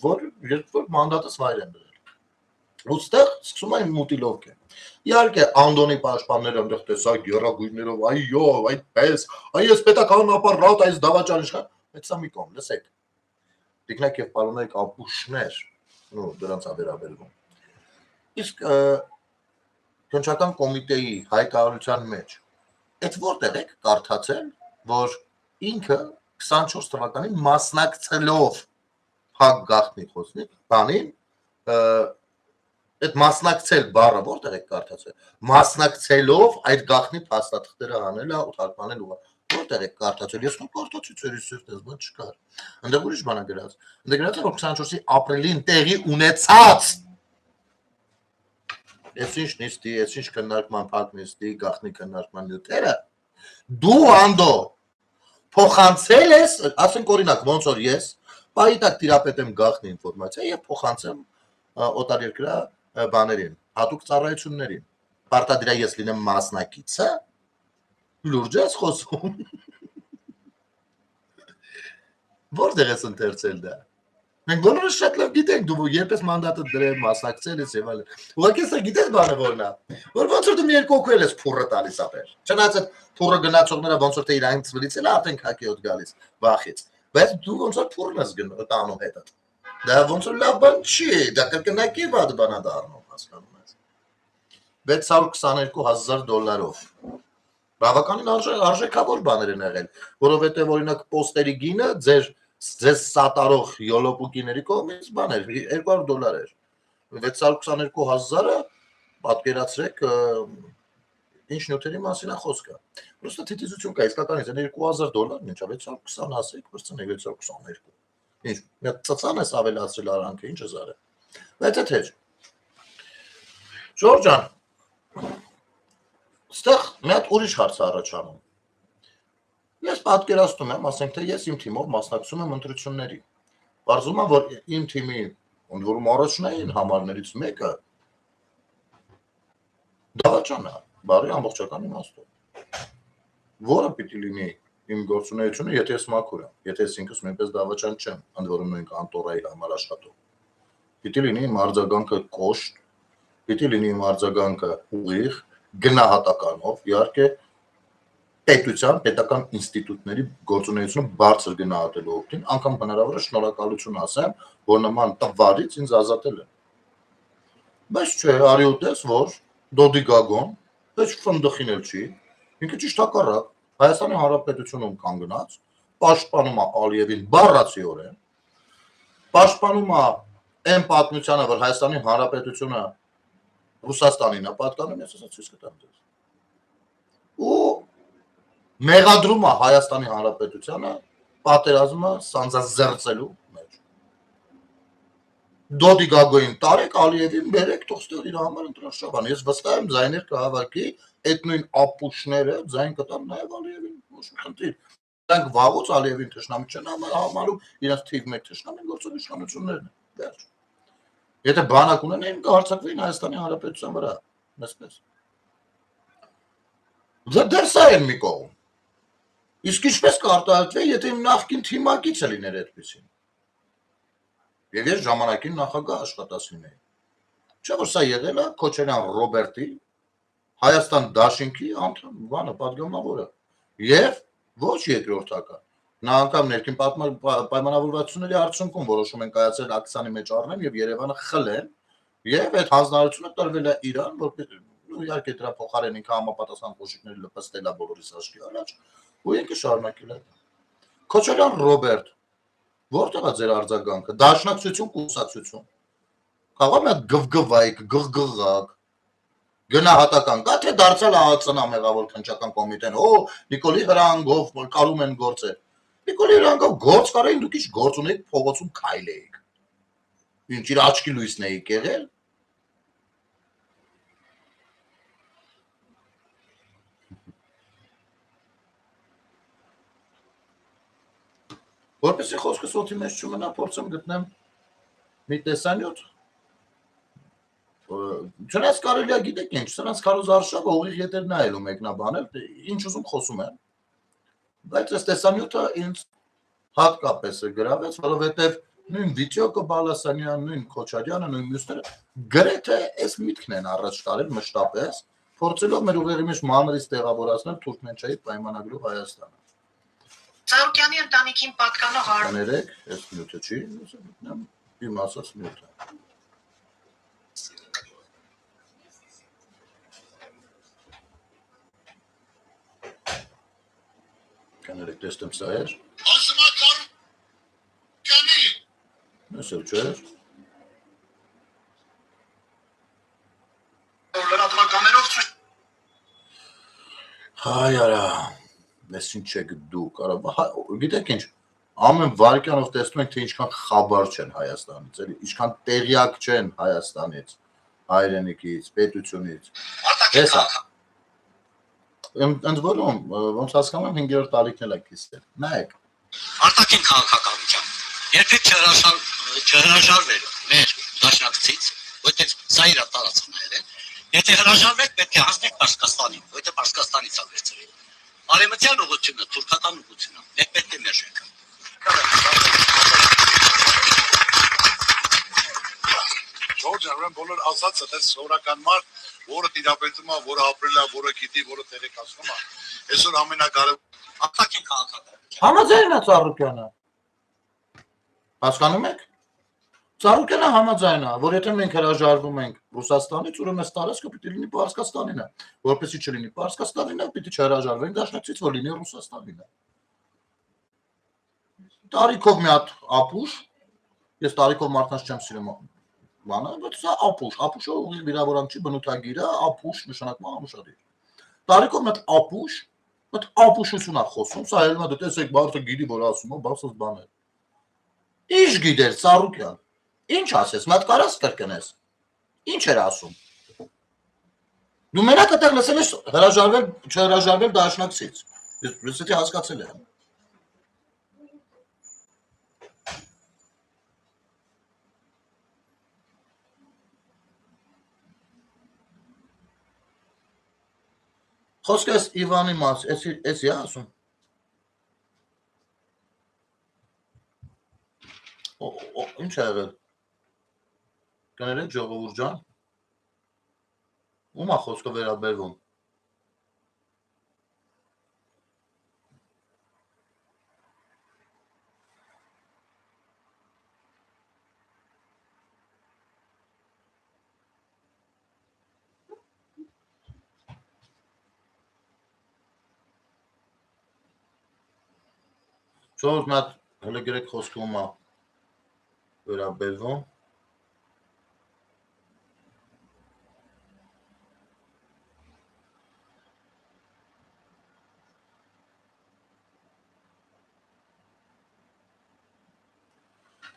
որ մանդատս վայր եմ դրել։ Ոստեղ սկսում են մուտիլովք է։ Իհարկե Անդոնի պաշտպանները այնտեղ տեսակ երագույններով, այո, այդպես, այ ես պետական ապարատ, այս դավաճան իշխան, բայց սա մի կողմ, լսեք։ Տիկնակ եւ պարոնայք ապուշներ, նո դրանց ավերաբերվում։ Իսկ քննչական կոմիտեի հայտարարության մեջ այդ որտեղ եք կարդացել, որ ինքը 24 թվականին մասնակցելով հակ գախնի խոսնի, բանին այդ մասնակցել բառը որտեղ եք կարդացել, մասնակցելով այդ գախնի փաստաթղթերը հանելը ու թարգմանել ու որտեղ եք կարդացել, ես կարդացի ծերի սիրտես, բայց չկար։ Այնտեղ ուրիշ բան է գրած։ Այնտեղ գրած է որ 24-ի ապրիլին տեղի ունեցած Ես ինչ նիստի, ես ինչ քննարկման փակ նիստի, գախնի քննարկման նյութերը դու անդո փոխանցել ես, ասենք օրինակ ոնց որ ես պայտակ տիրապետեմ գախնի ինֆորմացիա եւ փոխանցեմ օտարերկրյա բաներին, հատուկ ծառայություններին։ Պարտադիր է ես լինեմ մասնակիցը, լուրջ ես խոսում։ Որտեղ ես ընթերցել դա։ Մենք բոլորս շատ լավ գիտենք դու երբես մանդատը դրել, մասնակցել ես եւ այլն։ Ուղղակի սա գիտես բանը որն է։ Որ ոնց որ դու մի երկու օքվել ես փուրը տալիս ապեր։ Չնայած այդ փուրը գնացողները ոնց որ թե իրանից վլիցել արդեն քակիոտ գալիս վախից։ Բայց դու ոնց որ փուրն ես տանում հետդ։ Դա ոնց որ լավ բան չի, դա կրկնակի բադ բանա դառնում, հասկանում ես։ $622,000 բավականին արժեքավոր բաներ են եղել, որովհետեւ օրինակ պոստերի գինը ձեզ սատարող յոլոպուկիների կողմից բան էր $200 էր 622,000-ը պատկերացրեք ինչ նյութերի մասին է խոսքը պրոստը թիթիզություն կա իսկականից $2,000 ինչա 620 ասեք բրցնեք 622 ինչ ծծան ես ավելացրել արանքը ինչ ես արել բայց այդ էր Ժորժ ջան ստեղ մի հատ ուրիշ հարց առաջանում Ես պատկերացնում եմ, ասենք թե ես իմ թիմով մասնակցում եմ ընտրությունների։ Պարզվում է, որ իմ թիմի, ոնց որում առաջնային համարներից մեկը դավաճան է, բարի ամբողջական իմաստով։ Որը պիտի լինի իմ գործունեությունը, եթե ես մաքուր եմ, եթե ես ինքս նույնպես դավաճան չեմ, ընդ որում նույն կանտորայի համար աշխատող։ Պիտի լինի իմ արձագանքը կոշտ, պիտի լինի իմ արձագանքը ուղիղ, գնահատականով, իհարկե պետության, պետական ինստիտուտների գործունեությունը բարձր գնահատելու օգտին, անգամ հնարավոր է շնորհակալություն ասեմ, որ նման տվարից ինձ ազատել են։ Բայց չէ, արի ուտես, որ Դոդի Գագոն, ոչ ֆնդխին էլ չի, ինքը ճիշտ հակառակ, Հայաստանի Հանրապետությունում կանգնած, պաշտպանում է Ալիևին բառացիորեն, պաշտպանում է այն պատմությանը, որ Հայաստանի Հանրապետությունը Ռուսաստանին է պատկանում, ես ասած ցույց կտամ ձեզ։ Ու մեղադրում է Հայաստանի Հանրապետությանը պատերազմը սանձազերծելու մեջ։ Դոդի Գագոին տարեք, Ալիևին բերեք, թողստեղ իր համար ընտրաշավան։ Ես վստահ եմ ձայներ կհավաքի, այդ նույն ապուշները ձայն կտան նաև Ալիևին, ոչ մի խնդիր։ Նրանք վաղուց Ալիևին թշնամի չեն համարում, իրենց թիվ 1 թշնամին գործող իշխանություններն են։ Վերջ։ Եթե բանակ ունենային, կհարձակվեին Հայաստանի Հանրապետության վրա, այսպես։ Դա դերսա են մի կողմ։ Իսկ ինչպես կարտահայտվի, եթե իմ նախկին թիմակիցը լիներ այդպեսին։ Եվ ես ժամանակին նախագահ աշխատասին էի։ Չէ՞ որ սա եղել է Քոչարյան Ռոբերտի Հայաստան Դաշինքի անդամ, բանը պատգամավորը։ Եվ ոչ երկրորդական։ Նա անգամ ներքին պայմանավորվածությունների արդյունքում որոշում են կայացրել ակցիանի մեջ առնեն եւ Երևանը խլեն, եւ այդ հանձնարարությունը տրվել է Իրան, որպես իհարկե դրա փոխարեն ինքը համապատասխան կոշիկների լպստել է բոլորիս աչքի առաջ, ու ինքը շարունակել է։ Քոչարյան Ռոբերտ, որտեղ է ձեր արձագանքը։ Դաշնակցություն, կուսակցություն։ Կարող է գվգվայք, գղգղակ։ Գնահատական կա թե դարձել ԱԱՑ-ն մեղավոր քննչական կոմիտեն, Նիկոլի հրանգով կարում են գործել։ Նիկոլի հրանգով գործ կարային դուք ինչ գործ ունեիք փողոցում քայլեիք։ Ինչ իր աչքի լույսն էիք եղել։ Որպեսզի խոսքս օդի մեջ չմնա, փորձեմ գտնեմ մի տեսանյութ չնայած կարելի է գիտեք ինչ, սրանց քարոզարշավը ուղիղ ետեր նայելու մեկնաբանել, ինչ ուզում խոսում են, բայց այս տեսանյութը ինձ հատկապես գրավեց, որովհետև նույն Վիտյոկը Բալասանյան, նույն Քոչարյանը, նույն մյուսները գրեթե այս միտքն են առաջ տարել մշտապես, փորձելով մեր ուղեղի մեջ մանրից տեղավորացնել Թուրքմենչայի պայմանագրով Հայաստանը։ Ծառուկյանի ընտանիքին պատկանող Կներեք, այս նյութը չի, իմ ասած նյութը։ Կներեք, տեստեմ սա էր։ Ասում է Ծառուկյանի։ Այսօր չէր։ Լրատվականներով Հայ արա, ես ինչ եք դու, գիտեք ինչ, ամեն վարկյանով տեսնում ենք, թե ինչքան խաբար չեն Հայաստանից, ինչքան տեղյակ չեն Հայաստանից, հայրենիքից, պետությունից, ես ընդ որում, ոնց հասկանում եմ 5-րդ տարիքն էլ է կիսել, նայեք, արտաքին քաղաքականության երբեք չհրաժարվել մեր դաշնակցից, որտեղ սա իր տարածքներ է, եթե հրաժարվեք պետք է հասնեք Պարսկաստանին, որտեղ Պարսկաստանից է վերցրել։ Արևմտյան ուղղությունը, թուրքական ուղղությունը, մենք պետք է մերժենք։ Ժորժ Արմեն բոլոր ասածը դες սովորական մարդ, որը տիրապետում է, որը ապրել է, որը գիտի, որը տեղեկացնում է, այսօր ամենակարևոր Արտաքին քաղաքականության համաձայն է Ծառուկյանը, հասկանում եք, Ծառուկյանը համաձայն է, որ եթե մենք հրաժարվում ենք Ռուսաստանից, ուրեմն այս տարածքը պիտի լինի Պարսկաստանինը, որպեսզի չլինի Պարսկաստանինը, պիտի չհրաժարվենք դաշնակցից, որ լինի Ռուսաստանինը։ Տարիքով մի հատ ապուշ, ես տարիքով մարդկանց չեմ սիրում բանը, բայց սա ապուշ, ապուշը ուղիղ վիրավորանք չի, բնութագիրը, ապուշ նշանակում է ամուշադիր։ Տարիքով մի հատ ապուշություն է խոսում, սա ելնա դու տեսեք մարդը գիտի, որ ասում է, բացած բան է։ Ինչ գիտեր Ծառուկյան, ինչ ասես, մի հատ կարաս կրկնես, ինչ էր ասում։ Դու մենակ այդտեղ լսել ես հրաժարվել, չհրաժարվել դաշնակցից, ես եթե հասկացել եմ։ Խոսքը ես Իվանի մաս, էս է ասում։ Ինչ է եղել։ Կներեք ժողովուրդ ջան։ Ում է խոսքը վերաբերվում։ Ժողովուրդ մի հատ հələ գրեք խոսքը ում է վերաբերվում։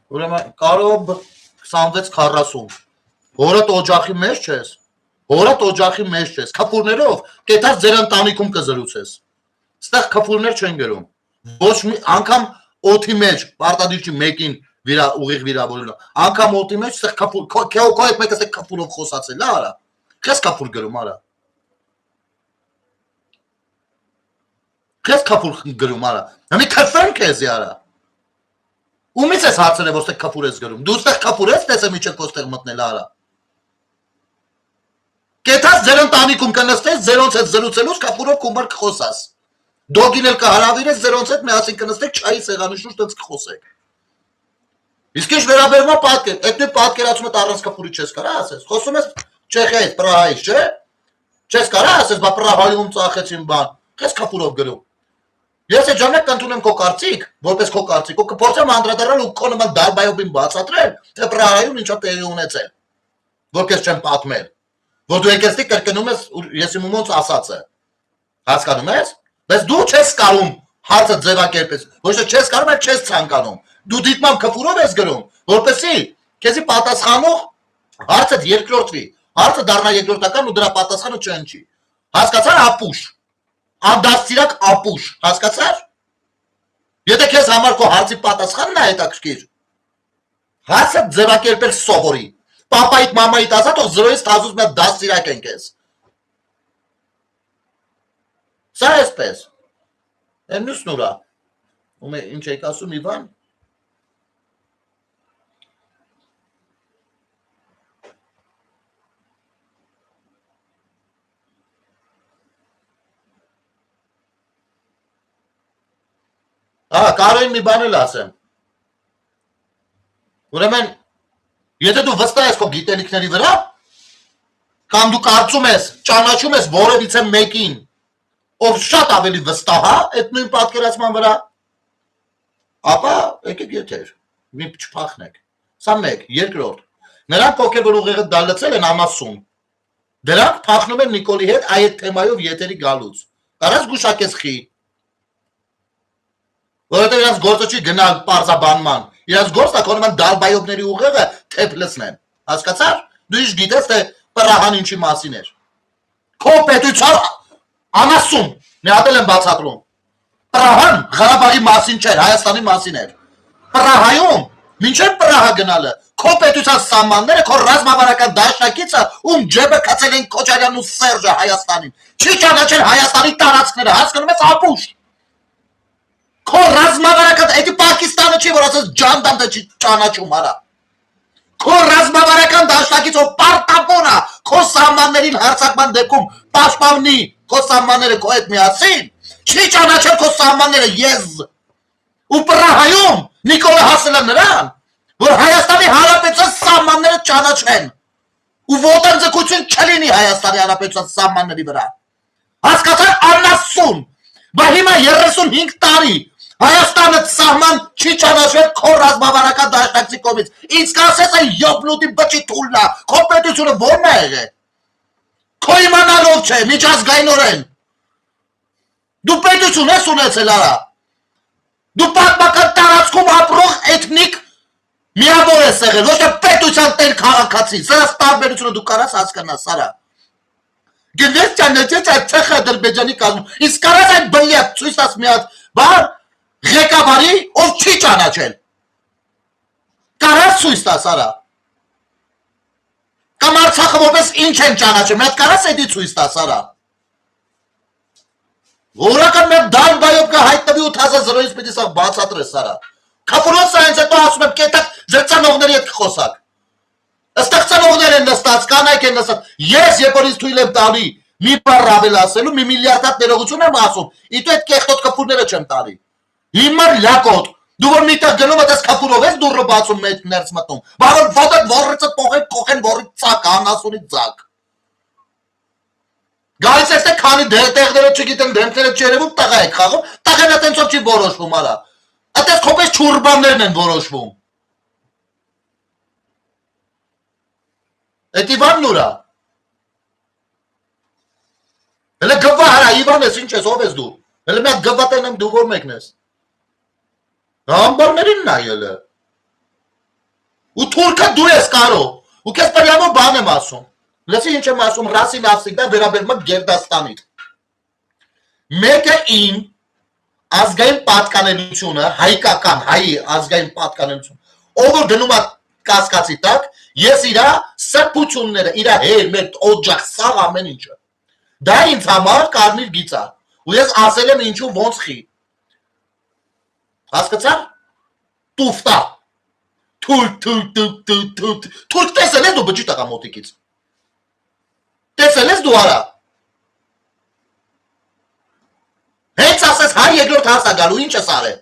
Ուրեմն կարող 26-40 հորդ օջախի մեջ չես, քապուրներով կետած ձեր ընտանիքում կզրուցես, ստեղ քապուրներ չեն գրում, ոչ մի անգամ օթի մեջ, պարտադիր չի մեկին ուղիղ վիրավորելու, անգամ օթի մեջ ստեղ քապուր, քո հետ մեկը ստեղ քապուրով խոսացել, արա, քեզ քապուր գրում, արա, քեզ քապուր գրում, արա, մի քրվեն քեզի, արա, Ումից ես հարցել է, որ ստեղ քապուր ես գրում, դու ստեղ քապուր ես տեսեմ իչեք որ ստեղ մտնել արա, կետած ձեր ընտանիքում կնստես, ձերոնց հետ զրուցելուց քապուրով կումար կխոսաս, դոգին էլ կհարավիրես, ձերոնց հետ միասին կնստեք չայի սեղանի շուրջ տենց կխոսեք, իսկ ինչ վերաբերվում է պատկեր, այդ նույն պատկերացումը առանց քապուրի չես կարա ասես, խոսում ես Չեխիայից, Պրահայից, չէ, չես կարա ասես, բա Պրահայում ծախեցին բան, քեզ քապուրով գրում, ես այդ ժամանակ կընդունեմ քո կարծիք, որպես քո կարծիք, ու կփորձեմ անդրադառնալ ու քո նման դարբայովին բացատրել, թե Պրահայում ինչա տեղի ունեցել, որ քեզ չեմ պատմել, որ դու եկեցի կրկնում ես ես իմ ոնց ասածը, հասկանում ես, բայց դու չես կարում հարցը ձևակերպես, ոչ թե չես կարում, այլ չես ցանկանում, դու դիտմամբ քփուրով ես գրում, որպեսզի քեզի պատասխանող հարցը երկրորդվի, հարցը դառնա երկրորդական ու դրա պատասխանը չընչի, հասկացար ապուշ, անդաստիրակ ապուշ, հասկացար, եթե քեզ համար քո հարցի պատասխանն է հետաքրքիր, Հասը ձևակերպել սովորի։ Պապայիդ մամայիդ ասա, թող զրոյից թազուց մի դաստիրակ են կեզ։ Սա էսպես։ Եմ նուս նուրա։ Ում է ինչ եք ասում Իվան։ Կարոյին մի բան էլ ասեմ։ Ուրեմն, եթե դու վստահ ես քո գիտելիքների վրա, կամ դու կարծում ես, ճանաչում ես որևիցե մեկին, ով շատ ավելի վստահ է այդ նույն պատկերացման վրա, ապա եկեք եթեր, մի չփախնեք։ Սա մեկ, երկրորդ։ Նրանք ովքեր որ ուղեղը դալացել են ամասում, դրանք փախնում են Նիկոլի հետ այդ թեմայով եթերի գալուց։ Կարաս գուշակես խի։ Որովհետև իրենց գործը չի գնալ պարզաբանման, իրենց գործը կոնում են դալբայովների ուղեղը թեփ լցնեն, հասկացար, դու իշ գիտես, թե պրահան ինչի մասին էր, քո պետության անասում, մի հատ էլ եմ բացատրում, պրահան Ղարաբաղի մասին չէր, Հայաստանի մասին էր, պրահայում, մինչև պրահա գնալը, քո պետության սահմանները, քո ռազմավարական դաշնակիցը, ում ջեբը կացել են Քոչարյանն ու Սերժը Հայաստանին, չի ճանաչել Հայաստանի տարածքները, հասկանում ես ապուշ։ Քո ռազմավարական, էդի Պակիստանը չի, որ ասես ջանդամը չի ճանաչում արա։ Քո ռազմավարական դաշնակիցով պարտավոր է քո սահմաններին հարձակման դեպքում պաշտպանի քո սահմանները քո հետ միասին, չի ճանաչել քո սահմանները ես։ Ու Պրահայում Նիկոլը հասել է նրան, որ Հայաստանի Հանրապետության սահմանները ճանաչեն։ Ու ոտնձգություն չլինի Հայաստանի Հանրապետության սահմանների վրա։ Հասկացար անասուն, բա հիմա 35 տարի Հայաստանը սահման չի ճանաչվել քո ռազմավարական դաշնակցի կողմից։ Ինձ կասես է յոբնուտի բճի թուլնա, քո պետությունը ո՞րն է եղել։ Քո իմանալով չէ, միջազգայինորեն։ Դու պետություն ես ունեցել արա։ Դու պատմական տարածքում ապրող էթնիկ միավոր ես եղել, ոչ թե պետության տեր քաղաքացի։ Սրանց տարբերությունը դու կարաս հասկանաս արա։ Գնես ճանաչեց այդ ցեխը Ադրբեջանի կազմում։ Իսկ կարաս այդ բլյակ ցույց տաս մի հատ, բար ղեկավարի, ով չի ճանաչել։ Կարաս ցույց տաս արա։ Կամ Արցախը որպես ինչ են ճանաչել, մի հատ կարաս էդի ցույց տաս արա։ Որական մեր դալբայով կհայտնվի 8000-ից պետք է սա բացատրես արա։ Քապուրոս սայենց հետո ասում եմ կետակ զրծանողների հետ կխոսակ։ Ստեղծանողներ են նստած, կանայք են նստած։ Ես երբ որ ինձ թույլ եմ տալի մի բառ ավել ասելու, մի միլիարդատ ներողություն եմ ասում, իտու այդ կեղտոտ քապուրները չեմ տալի։ Հիմա լակոտ, դու որ միտեղ գնում ես քապուրով ես դուրը բացում մեծ ներս մտնում։ Բառը ոտը որիցը փողեն կողեն որի ցակ անասունի ցակ։ Գայս էստե քանի տեղները չգիտեմ, դեմքները չերևում տղա եք խաղում, տղան այտենցով չի որոշվում արա։ Այդպես քոպես չուրբաններն են որոշվում։ Էդ Իվանն ուրա։ Հələ գվա հրա Իվան ես ինչ ես ով ես դու։ Հələ մի հատ գվա տենեմ դու որ մեկն ես։ Համբարներին նայելը։ Ու թուրքը դու ես կարող։ Ու քեզ պրյամո բան եմ ասում։ Լսի ինչ եմ ասում, Ռասիլ Ավսիկդա վերաբերում է Գերդաստանից։ Մեկը իմ ազգային պատկանելությունը, հայկական, հայի ազգային պատկանելություն, ով որ դնում է կասկածի տակ, ես իրա սրբությունները, իրա հեր, մեր օջախ, սաղ ամեն ինչը։ Դա ինձ համար կարմիր գիծ է։ Ու ես ասել եմ ինչու ոնց խի։ Հասկացար։ Տուֆտա։ Թուրք տեսել ես դու բջի տղա մոտիկից։ Տեսել ես դու արա։ Հենց ասես հայ երկրորդ հարս է գալու, ինչ ես արել։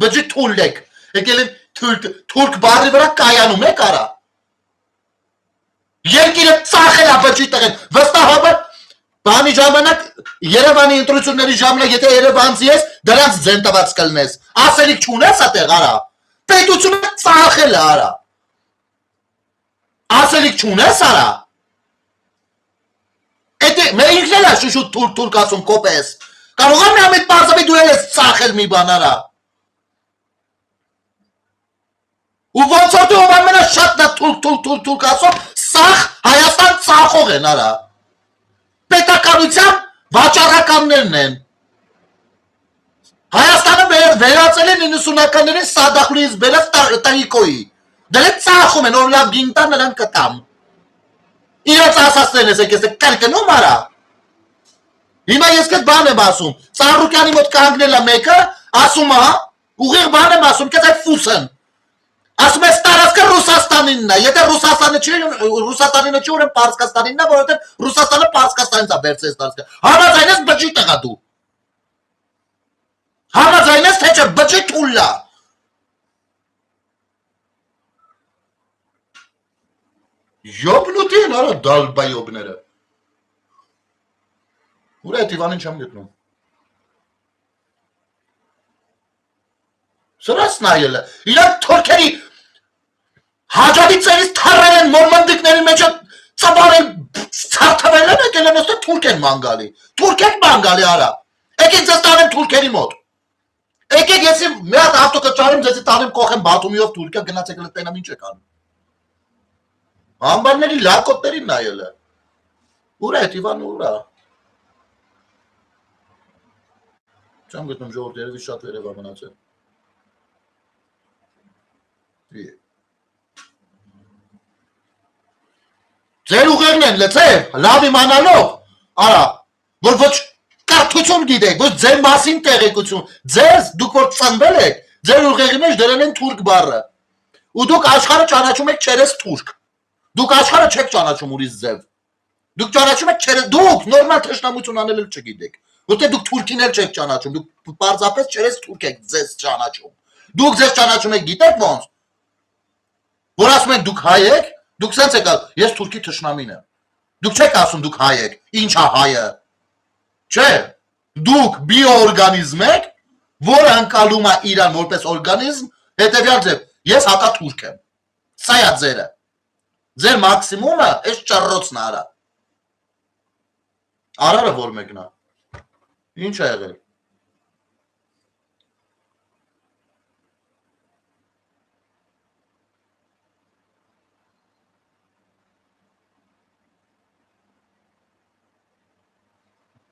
Բջի թուլ եք։ Եկել են թուրք բառի վրա կայանում եք արա։ Երկիրը ծախել է բջի տղեն։ Վստահաբար բանի ժամանակ Երևանի ընտրությունների ժամանակ եթե Երևանցի ես, դրանց ձեն տված կլնես։ Ասելիք չունես այդտեղ արա։ Պետությունը ծախել է արա։ Ասելիք չունես արա։ Էդի մեր ինքն էլ է շուշուտ թուրք ասում կոպես։ Կարող եմ ամեն պարզաբի դու ես ծախել մի բան արա։ Ու ոնց որ դու ամենաշատն է թուրք ասում, սախ Հայաստան ծախող են արա։ Պետականության վաճառականներն են։ Հայաստանը վերածել են 90-ականներին Սադախլուից բերած տանիկոյի։ Դրանք ծախում են, որ լավ գինտա նրանք կտամ։ Իրաց ասածներն ես եկես կրկնում արա։ Հիմա ես կդ բան եմ ասում, Ծառուկյանի մոտ կանգնել է մեկը, ասում է, ուղիղ բան եմ ասում, կես այդ ֆուսն։ Ասում ես տարածքը Ռուսաստանինն է, եթե Ռուսաստանինը չի ուրեմն Պարսկաստանինն է, որովհետև Ռուսաստանը Պարսկաստանից է վերցրել տարածքը։ Համաձայն ես բջի տղա դու։ Համաձայն ես թե չէ բջի թուլա։ Յոբնուտի են արա դալբայոբները։ Ուր է այդ Իվանին չեմ գտնում։ Սրաս նայել է, իրանք թորքերի հաջադի ծերից թարել են մորմնդիկների մեջ ծավարել ծարթվել են եկել են ոստը թուրք են մանգալի։ Թուրք են մանգալի արա։ Եկեք ձեզ տանեմ թուրքերի մոտ։ Եկեք ես մի հատ ավտոկը ճարեմ ձեզի տանեմ կողեմ Բաթումիով Թուրքիա գնացեք լտենամ ինչ եք անում։ Ամբարների լակոտներին նայել է։ Ուր է այդ Իվան ուր է։ Չեմ գտնում ժողովուրդ երևի շատ վերև է մնացել։ Ձեր ուղերն են լծեր, լավ իմանալով, արա, որ ոչ կարդություն գիտեք, ոչ ձեր մասին տեղեկություն, ձեզ դուք որ ծնվել եք, ձեր ուղերի մեջ դրել են թուրք բառը, ու դուք աշխարհը ճանաչում եք չերես թուրք, դուք աշխարհը չեք ճանաչում ուրիշ ձև, դուք ճանաչում եք չերես, դուք նորմալ թշնամություն անել էլ չգիտեք, որտեղ դուք թուրքին էլ չեք ճանաչում, դուք պարզապես չերես թուրք եք ձեզ ճանաչում, դուք ձեզ ճանաչում եք գիտեք ոնց, որ ասում եք դուք հայ եք, դուք սենց եք ես թուրքի թշնամին եմ, դուք չեք ասում դուք հայ եք, ինչ է հայը, չէ, դուք բիոօրգանիզմ եք, որը ընկալում է իրան որպես օրգանիզմ, հետևյալ ձև, ես հակաթուրք եմ, սա է ձերը, ձեր մաքսիմումը այս ճռռոցն արա, արարը որ մեկնա, ինչ է եղել,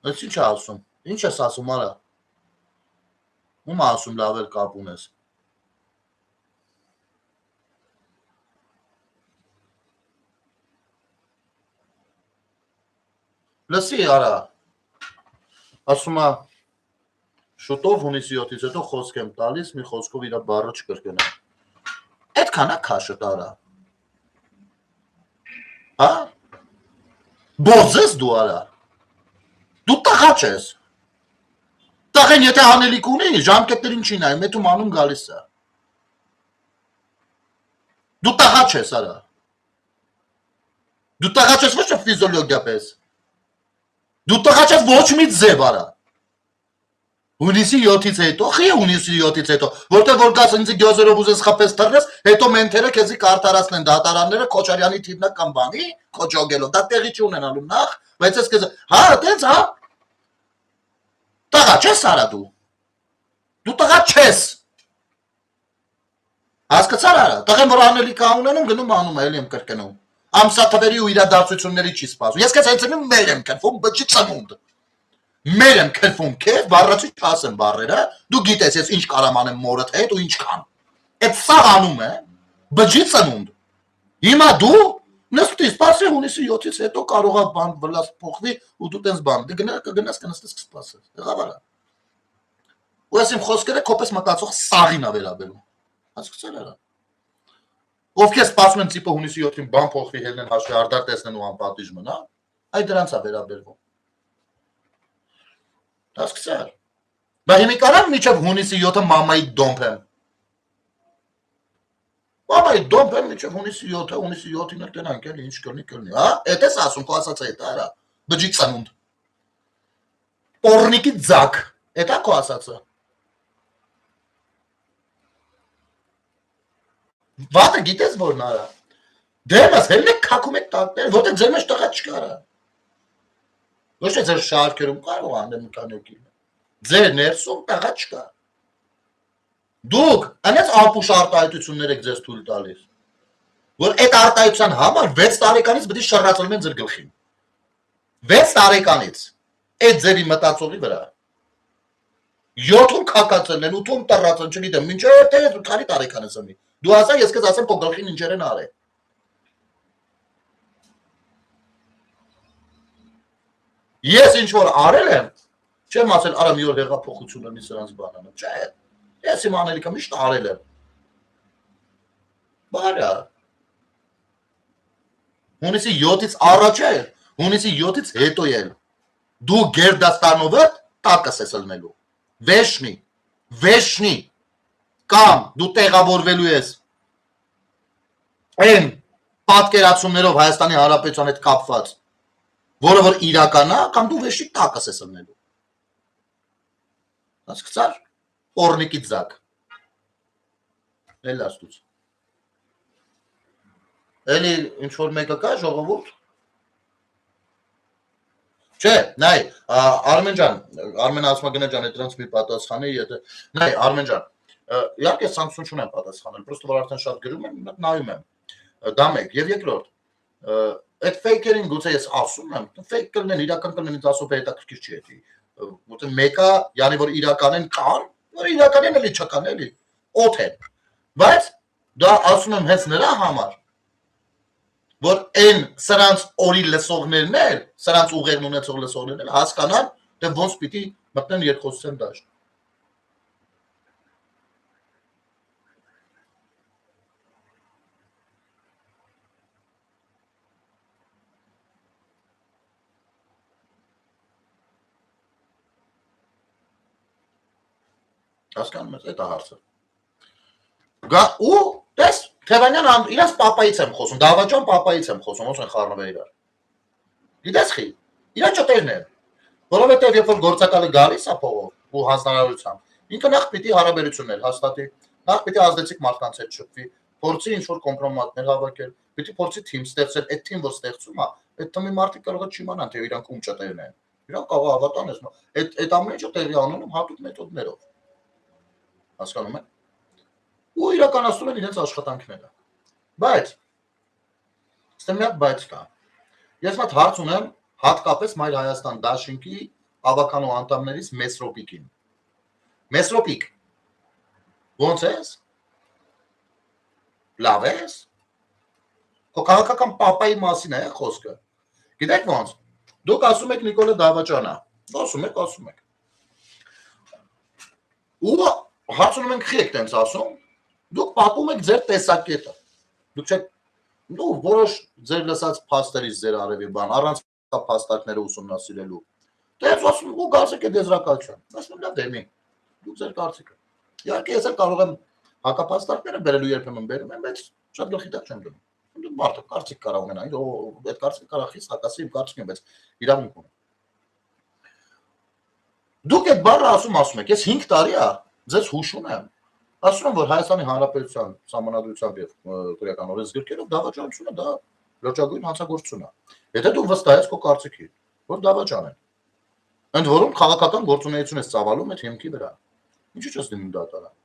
Ես ինչ է ասում, ինչ ես ասում արա, ում ասում լավ էլ կապ ունես, լսի արա, ասում է, շուտով հունիսի 7-ից հետո խոսք եմ տալիս, մի խոսքով իրա բառը չկրկնեմ, այդքան է քաշըտ արա, հա, բոզես դու արա, դու տղա չես, տղեն եթե հանելիք ունի, ժամկետներին չի նայում, էդ ում անում գալիս է, դու տղա չես արա, դու տղա չես ոչ է ֆիզիոլոգիա պես, դու տղա չես ոչ մի ձև արա, հունիսի 7-ից հետո, խի է հունիսի 7-ից հետո, որտեղ որ գաս ինձի գյոզերով ուզես խապես թռնես, հետո մենթերը քեզի կարտարացնեն դատարանները Քոչարյանի թիվնա կամ բանի, քոչոգելով, դա տեղի չի ունենալու նախ, բայց ես կեզ, հա, տենց, հա, տղա չես արա դու տղա չես, հասկացար արա, տղեն որ անելիք ունենում, գնում անում է, էլ եմ կրկնում, ամսաթվերի ու իրադարձությունների չի սպասում, ես կեզ հենց մեր եմ կրվում, բջի ծնունդ, մեր եմ կրվում կեզ, բառացի չասեմ բառերը, դու գիտես ես ինչ կարամ անեմ մորդ հետ ու ինչքան, այդ սաղ անում է, բջի ծնունդ, հիմա դու նստի, սպասի հունիսի 7-ից հետո կարող է բան վլաս փոխվի ու դու տենց բան, կգնաս կնստես կսպասես, եղավ արա, ու ես իմ խոսքերը քոպես մտածող սաղին է վերաբերում, հասկացել արա, ովքեր սպասում են ծիպը հունիսի 7-ին բան փոխվի հելնեն հաշվի արդար տեսնեն ու անպատիժ մնա, այդ դրանց է վերաբերվում, հասկացար, բա հիմի կարան միջև հունիսի 7-ը մամայի դոմփ եմ, Մամայի դոմփ եմ միջև հունիսի 7-ը, հունիսի 7-ին էլ տենանք էլ ինչ կլնի, հա, էդ ես ասում, քո ասած է դա, արա, բջի ծնունդ, պորնիկի ձակ, էդ է քո ասածը, վատը գիտես որն արա, դեմս հելն եք կակում եք տակներ, որտեղ ձեր մեջ տղա չկարա, ոչ է ձեր շարքերում կարող անեմ կանեկին, ձեր ներսում տղա չկա, Դուք անես ապուշ արտահայտություններ եք ձեզ թույլ տալիս, որ այդ արտահայտության համար 6 տարեկանից պետք է շռացնում են ձեր գլխին, 6 տարեկանից, այդ ձերի մտածողի վրա, 7-ում քակածել են, 8-ում տրածել, չգիտեմ, մինչև թե քանի տարեկան ես ունի։ Դու ասա, ես քեզ ասեմ քո գլխին ինչեր են արել։ Ես ինչ որ արել եմ, չեմ ասել արա մի օր հեղափոխություն լինի սրանց բանանը, չէ։ Ես իմ անելիքը միշտ արել եմ։ Բարա։ Հունիսի 7-ից առաջ է, հունիսի 7-ից հետո է։ Դու Գերդաստանովը տակս ես լնելու։ Վեշնի, կամ դու տեղավորվելու ես այն պատկերացումներով Հայաստանի Հանրապետության հետ կապված, որը որ իրական է, կամ դու վեշնի տակս ես լնելու։ Հասկացար, օրնիկի ձակ։ Էլ աստուց։ Էլի ինչ-որ մեկը կա ժողովուրդ։ Չէ, նայ, Արմեն ջան, Արմեն Ասմագնա ջան, դրանց մի պատասխանի, եթե նայ, Արմեն ջան, իհարկե սանկցիոն չունեմ պատասխանել, պրոստը որ արդեն շատ գրում եմ, նայում եմ։ Դա մեկ, եւ երկրորդ, այդ ֆեյքերին գուցե ես ասում եմ, ֆեյք կլինեն, իրական կլինեն, ինձ ասում է հետաքրքիր չի էլի։ Որտեղ մեկը, յանի որ իրական են կան, որ իրական են էլի չկան էլի, օդ են։ Բայց դա ասում եմ հենց նրա համար, որ այն սրանց օրի լսողներն էլ, սրանց ուղերն ունեցող լսողներն էլ հասկանան, թե ոնց պիտի մտնեն երկխոսության դաշտ։ Հասկանում ես, այդ է հարցը։ Գա ու տես Թևանյան իրաց պապայից եմ խոսում, Դավաճան պապայից եմ խոսում, ոնց են խառնվել իրար։ Գիտես խի, իրա ճտերն են, որովհետև երբ որ գործակալը գալիս է փողով ու հանձնարարությամբ, ինքը նախ պիտի հարաբերություններ հաստատի, նախ պիտի ազդեցիկ մարդկանց հետ շփվի, փորձի ինչ-որ կոմպրոմատներ հավաքել, պիտի փորձի թիմ ստեղծել, այդ թիմ որ ստեղծում է, այդ թիմի մարդիկ կարող է չիմանան, թե իրանք ում ճտերն են։ Իրանք կարող հավատան ես, այդ ամեն ինչը տեղի անում հատուկ մեթոդներով։ Հասկանում եք։ Ու իրականացնում են իրենց աշխատանքները։ Բայց ստե մի հատ բայց կա։ Ես մատ հարց ունեմ հատկապես Մայր Հայաստան դաշինքի ավականու անդամներից Մեսրոպիկին։ Մեսրոպիկ, ոնց ես։ Լավ ես։ Քո քաղաքական պապայի մասին է խոսքը։ Գիտեք ոնց։ Դուք ասում եք Նիկոլա Դավաճանա։ Ասում եք։ Ու հարցնում ենք խի եք տենց ասում։ Դուք պատում եք ձեր տեսակետը։ Դուք չեք նո որոշ ձեր լսած փաստերից ձեր արևի բան առանց փաստարկները ուսումնասիրելու։ Դες ասում ու գազեք է դեզրակալչան։ Ասում լավ դեմի։ Դուք ձեր կարծիքը։ Իհարկե ես էլ կարող եմ հակապաստարկները բերելու երբեմն բերում եմ, բայց շատ գլխի տակ չեմ դնում։ Դու մարդը կարծիք կարող ունենա, այդ կարծիքը կարող խիստ հակասի իմ կարծիքին, բայց իրավունք ունի։ Դուք այդ բառը ասում եք, ես 5 տարի է ձեզ հուշում եմ։ Ասում եմ, որ Հայաստանի Հանրապետության Սահմանադրությամբ եւ քրեական օրենսգրքերով դավաճանությունը դա լրջագույն հանցագործություն է։ Եթե դու վստահես քո կարծիքին, որ դավաճան են։ Ընդ որում քաղաքական գործունեություն ես ծավալում այդ հիմքի վրա։ Ինչու՞ չես դիմում դատարան։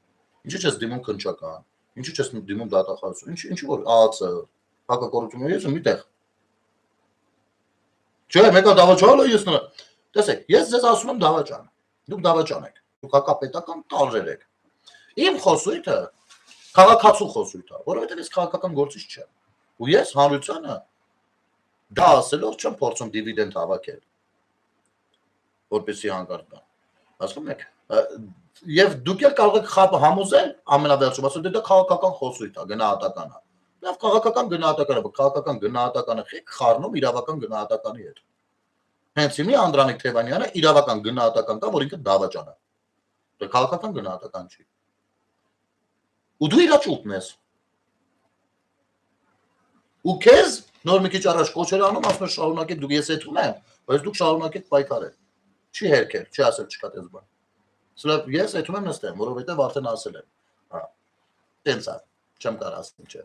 Ինչու՞ չես դիմում քննչական։ Ինչու՞ չես դիմում դատախազություն։ Ինչու՞ որ ԱԱՑ հակակոռուպցիոն ես միտեղ։ Չէ, մեկը դավաճանը ես նրա։ Տեսեք, ես ձեզ ասում եմ դավաճան։ Դուք դավաճան եք։ Դուք հակապետական տարրեր եք։ Իմ խոսույթը քաղաքացու խոսույթ է, որովհետև ես քաղաքական գործիչ չեմ։ Ու ես հանրությանը դա ասելով չեմ փորձում դիվիդենդ հավաքել, որպեսզի հանկարծ գա։ Հասկանում եք։ Եվ դուք էլ կարող եք համոզել ամենավերջում, ասել դա քաղաքական խոսույթ է, գնահատական է։ Լավ քաղաքական գնահատական է, քաղաքական գնահատականը խեք խառնում իրավական գնահատականի հետ։ Հենց հիմի Անդրանիկ Թևանյանը իրավական գնահատական կա, որ ինքը դավաճան է։ Դա քաղաքական գնահատական չի։ Ու դու իրա ճուտն ես։ Ու քեզ նոր մի քիչ առաջ կոչեր անում, ասում ես շարունակեք, դուք ես եթում եմ, բայց դուք շարունակեք պայքարել։ Չի հերքել, չի ասել չկա դες բան։ Սա ես եթում եմ նստեմ, որովհետև արդեն ասել եմ։ Հա։ Տենց է, չեմ կարող ասել չէ։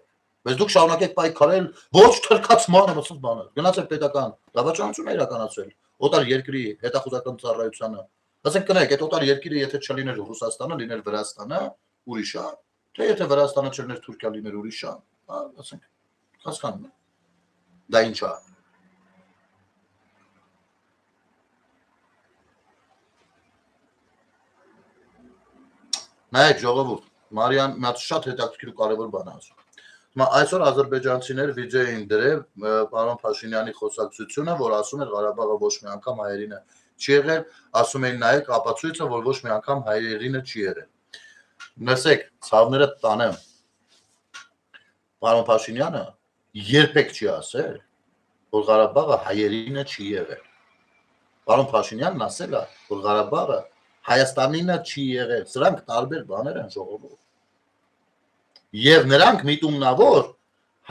Բայց դուք շարունակեք պայքարել, ոչ թրքացման ասած բանը։ Գնացեք պետական դավաճանություն իրականացրել, օտար երկրի հետախուզական ծառայությանը։ Ասենք կնայեք, այդ օտար երկիրը եթե չլիներ Ռուսաստանը, լիներ Վրաստանը, ուրիշ է, թե եթե Վրաստանը չլիներ Թուրքիա, լիներ ուրիշ է, հա, ասենք, հասկանում եք։ Դա ինչ է։ Նայեք ժողովուրդ, Մարիան մի հատ շատ հետաքրքիր ու կարևոր բան ասում։ Հիմա այսօր ադրբեջանցիներ վիդեո էին դրել պարոն Փաշինյանի խոսակցությունը, որ ասում էր Ղարաբաղը ոչ մի անգամ հայերինը չի եղել, ասում էին նայեք ապացույցը, որ ոչ մի անգամ հայերինը չի եղել։ Լսեք, ցավները տանեմ։ Պարոն Փաշինյանը երբեք չի ասել, որ Ղարաբաղը հայերինը չի եղել։ Պարոն Փաշինյանն ասել է, որ Ղարաբաղը Հայաստանինը չի եղել, սրանք տարբեր բաներ են ժողովուրդ։ Եվ նրանք միտումնավոր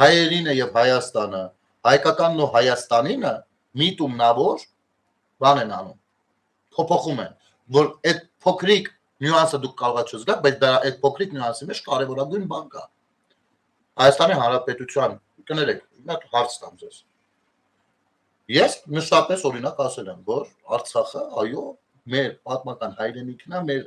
հայերինը եւ Հայաստանը, հայկականն ու Հայաստանինը միտումնավոր բան են անում։ Փոփոխում են, որ այդ փոքրիկ նյուանսը դուք կարող եք չզգաք, բայց դա այդ փոքրիկ նյուանսի մեջ կարևորագույն բան կա։ Հայաստանի Հանրապետության, կներեք, մի հատ հարց տամ ձեզ։ Ես մշտապես օրինակ ասել եմ, որ Արցախը, այո, մեր պատմական հայրենիքն է, մեր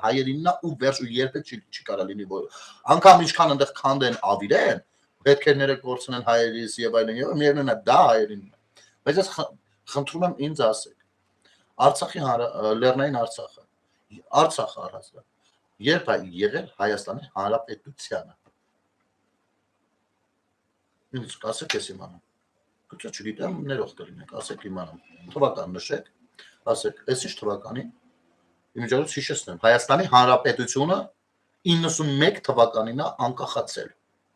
հայերինն է ու վերջ ու երբեք չի կարա լինի, որ անգամ ինչքան այնտեղ քանդեն ավիրեն, պետք է ներեք կորցնեն հայերիս եւ այլն, եւ միևնույնն է դա հայերինն է։ Բայց ես խնդրում եմ ինձ ասեք, Արցախի Լեռնային Արցախը առանձնա, երբ է եղել Հայաստանի Հանրապետությանը։ Ինձ ասեք ես իմանամ։ Գուցե չգիտեմ, ներող կլինեք, ասեք իմանամ։ Թվական նշեք, ասեք, այս ինչ թվականին, իմիջիայլոց հիշեցնեմ, Հայաստանի Հանրապետությունը 91 թվականին է անկախացել